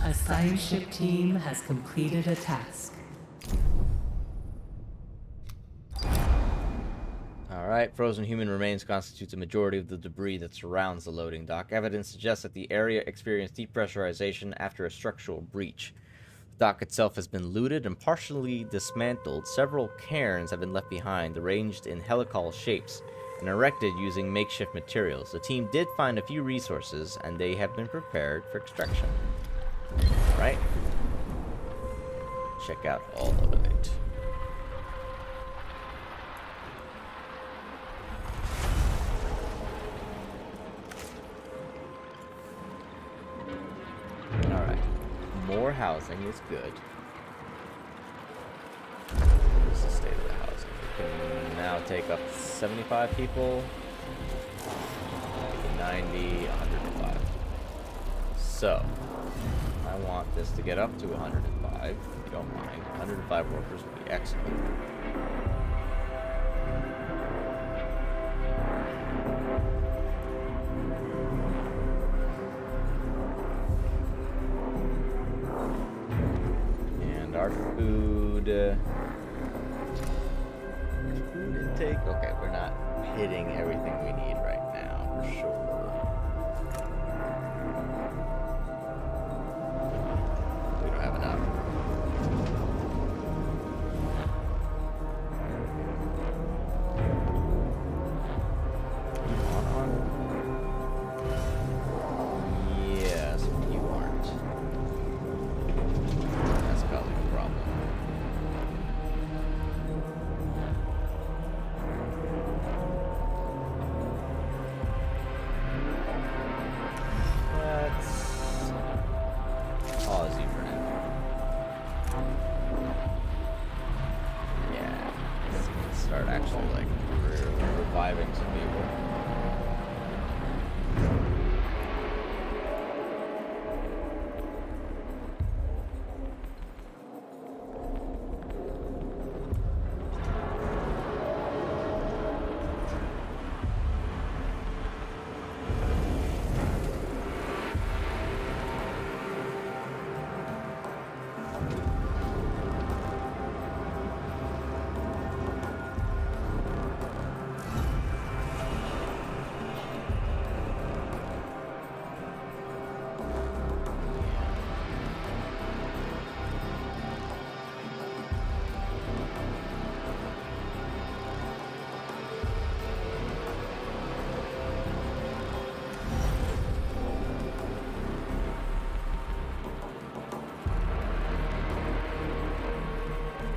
A science ship team has completed a task. Alright, frozen human remains constitutes a majority of the debris that surrounds the loading dock. Evidence suggests that the area experienced depressurization after a structural breach. The dock itself has been looted and partially dismantled. Several cairns have been left behind, arranged in helical shapes and erected using makeshift materials. The team did find a few resources, and they have been prepared for extraction. Alright. Check out all of it. Alright. More housing is good. What's the state of the housing? We can now take up 75 people. 90, 105. So, I want this to get up to 105, if you don't mind. 105 workers would be excellent. And our food intake, okay, we're not hitting everything we need right now, for sure. We don't have enough. Yes, you aren't. That's causing a problem. Let's pause you for now. Yeah, let's start actually like reviving some people.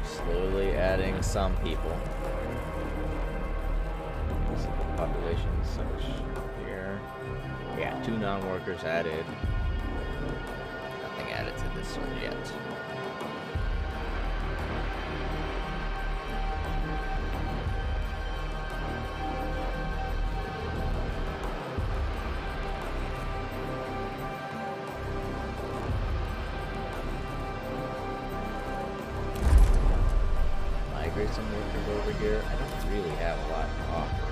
Slowly adding some people. Let's see the population such here. Yeah, 2 non-workers added. Nothing added to this one yet. Migrate some workers over here. I don't really have a lot to offer.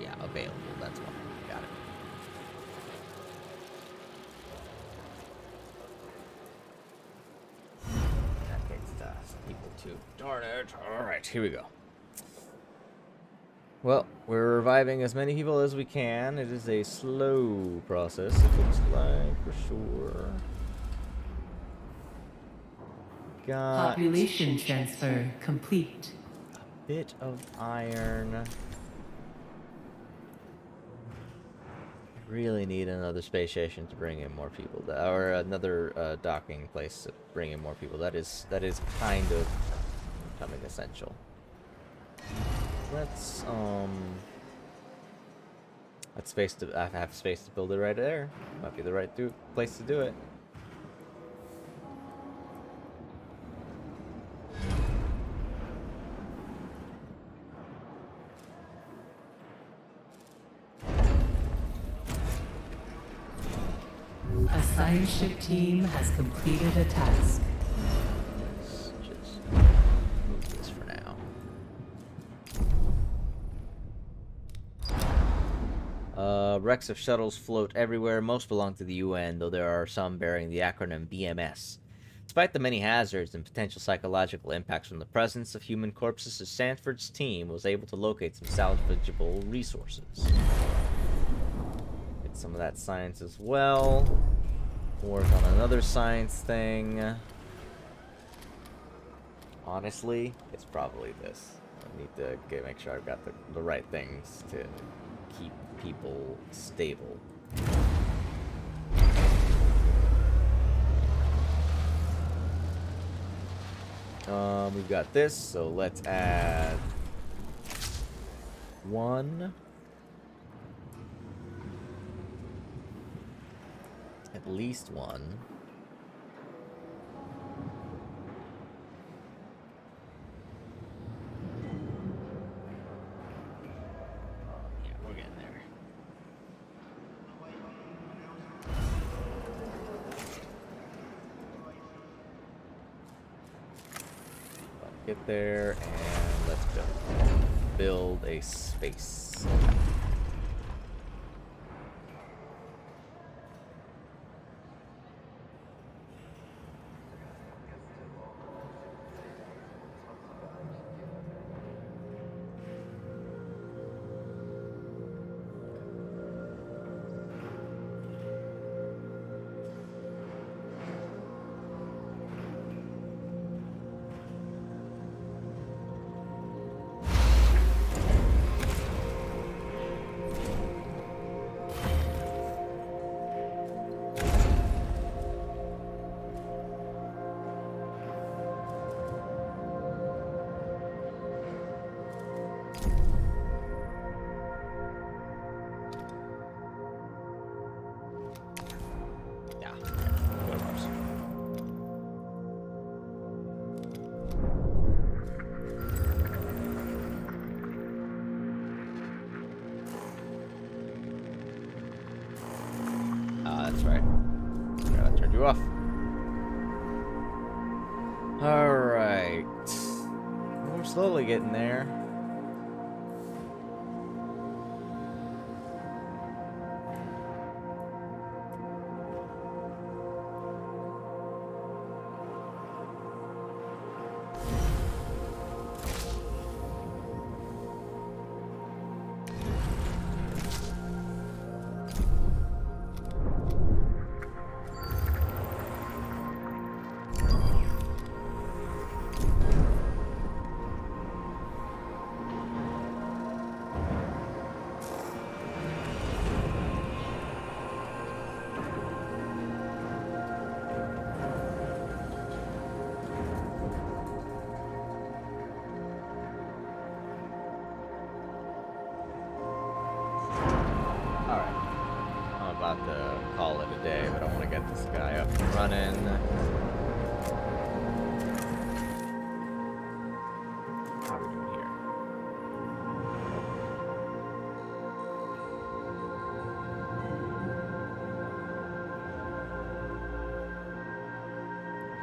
yeah, available. That's one. Got it. That gets people too. Darn it. Alright, here we go. Well, we're reviving as many people as we can. It is a slow process, it looks like, for sure. Got Population transfer complete. a bit of iron. Really need another space station to bring in more people, or another docking place to bring in more people. That is kind of becoming essential. Let's space to. I have space to build it right there. Might be the right place to do it. A science ship team has completed a task. Let's just move this for now. Wrecks of shuttles float everywhere. Most belong to the UN, though there are some bearing the acronym BMS. Despite the many hazards and potential psychological impacts from the presence of human corpses, Sanford's team was able to locate some salvageable resources. Get some of that science as well. Work on another science thing. Honestly, it's probably this. I need to make sure I've got the right things to keep people stable. We've got this, so let's add one. At least one. Yeah, we're getting there. Get there, and let's build a space. That's right. Gotta turn you off. Alright. We're slowly getting there. To call it a day, but I want to get this guy up and running. How are we doing here?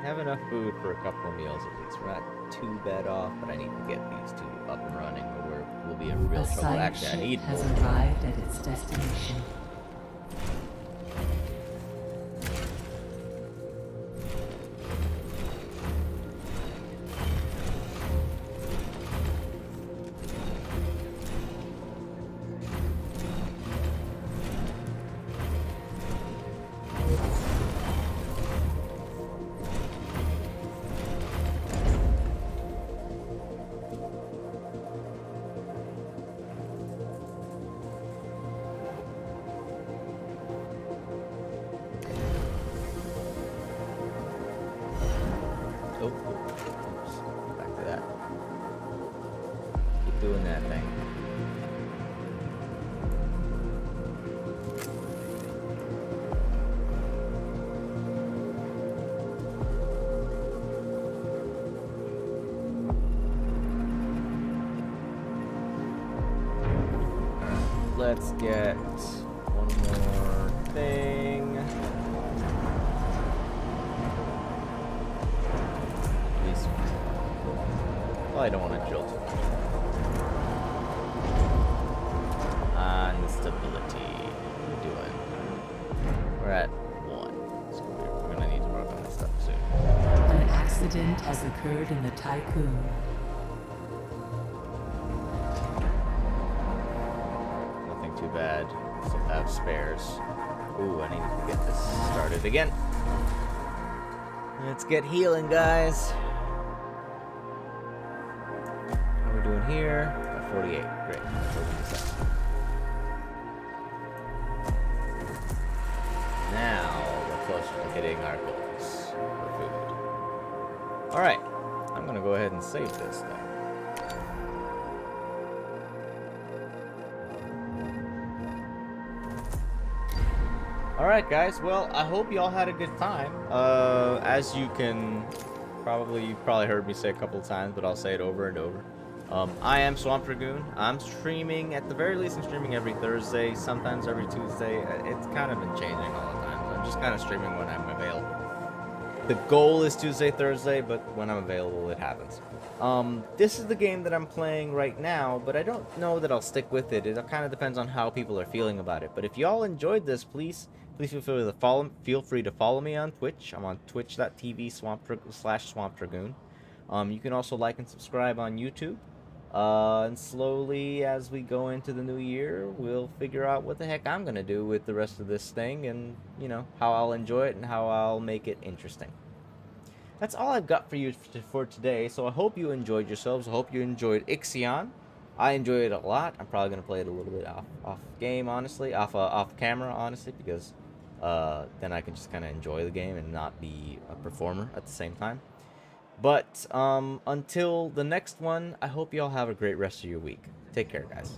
have enough food for a couple of meals at least. We're not too bad off, but I need to get these two up and running, or we'll be in real A trouble. science Actually, I ship need has more. arrived at its destination. Oh, oops. Back to that. Keep doing that thing. Let's get one more thing. These. Well, I don't want to drill too much. On stability, what are we doing? We're at 1. So we're gonna need to work on this stuff soon. An accident has occurred in the Tycoon. Nothing too bad. Still have spares. Ooh, I need to get this started again. Let's get healing, guys. How are we doing here? Got 48. Great. Let's open this up. Now we're closer to hitting our goals for food. Alright. I'm gonna go ahead and save this though. Alright guys, well, I hope y'all had a good time. As you can you've probably heard me say a couple of times, but I'll say it over and over. I am SwampDragoon. I'm streaming, at the very least I'm streaming every Thursday, sometimes every Tuesday. It's kind of been changing all the time. I'm just kind of streaming when I'm available. The goal is Tuesday, Thursday, but when I'm available, it happens. This is the game that I'm playing right now, but I don't know that I'll stick with it. It kind of depends on how people are feeling about it. But if y'all enjoyed this, please feel free to follow me on Twitch. I'm on twitch.tv/SwampDragoon. You can also like and subscribe on YouTube. And slowly, as we go into the new year, we'll figure out what the heck I'm gonna do with the rest of this thing, and you know how I'll enjoy it and how I'll make it interesting. That's all I've got for you for today. So I hope you enjoyed yourselves. I hope you enjoyed Ixion. I enjoyed it a lot. I'm probably gonna play it a little bit off game, honestly, off camera, honestly, because then I can just kind of enjoy the game and not be a performer at the same time. But until the next one, I hope you all have a great rest of your week. Take care, guys.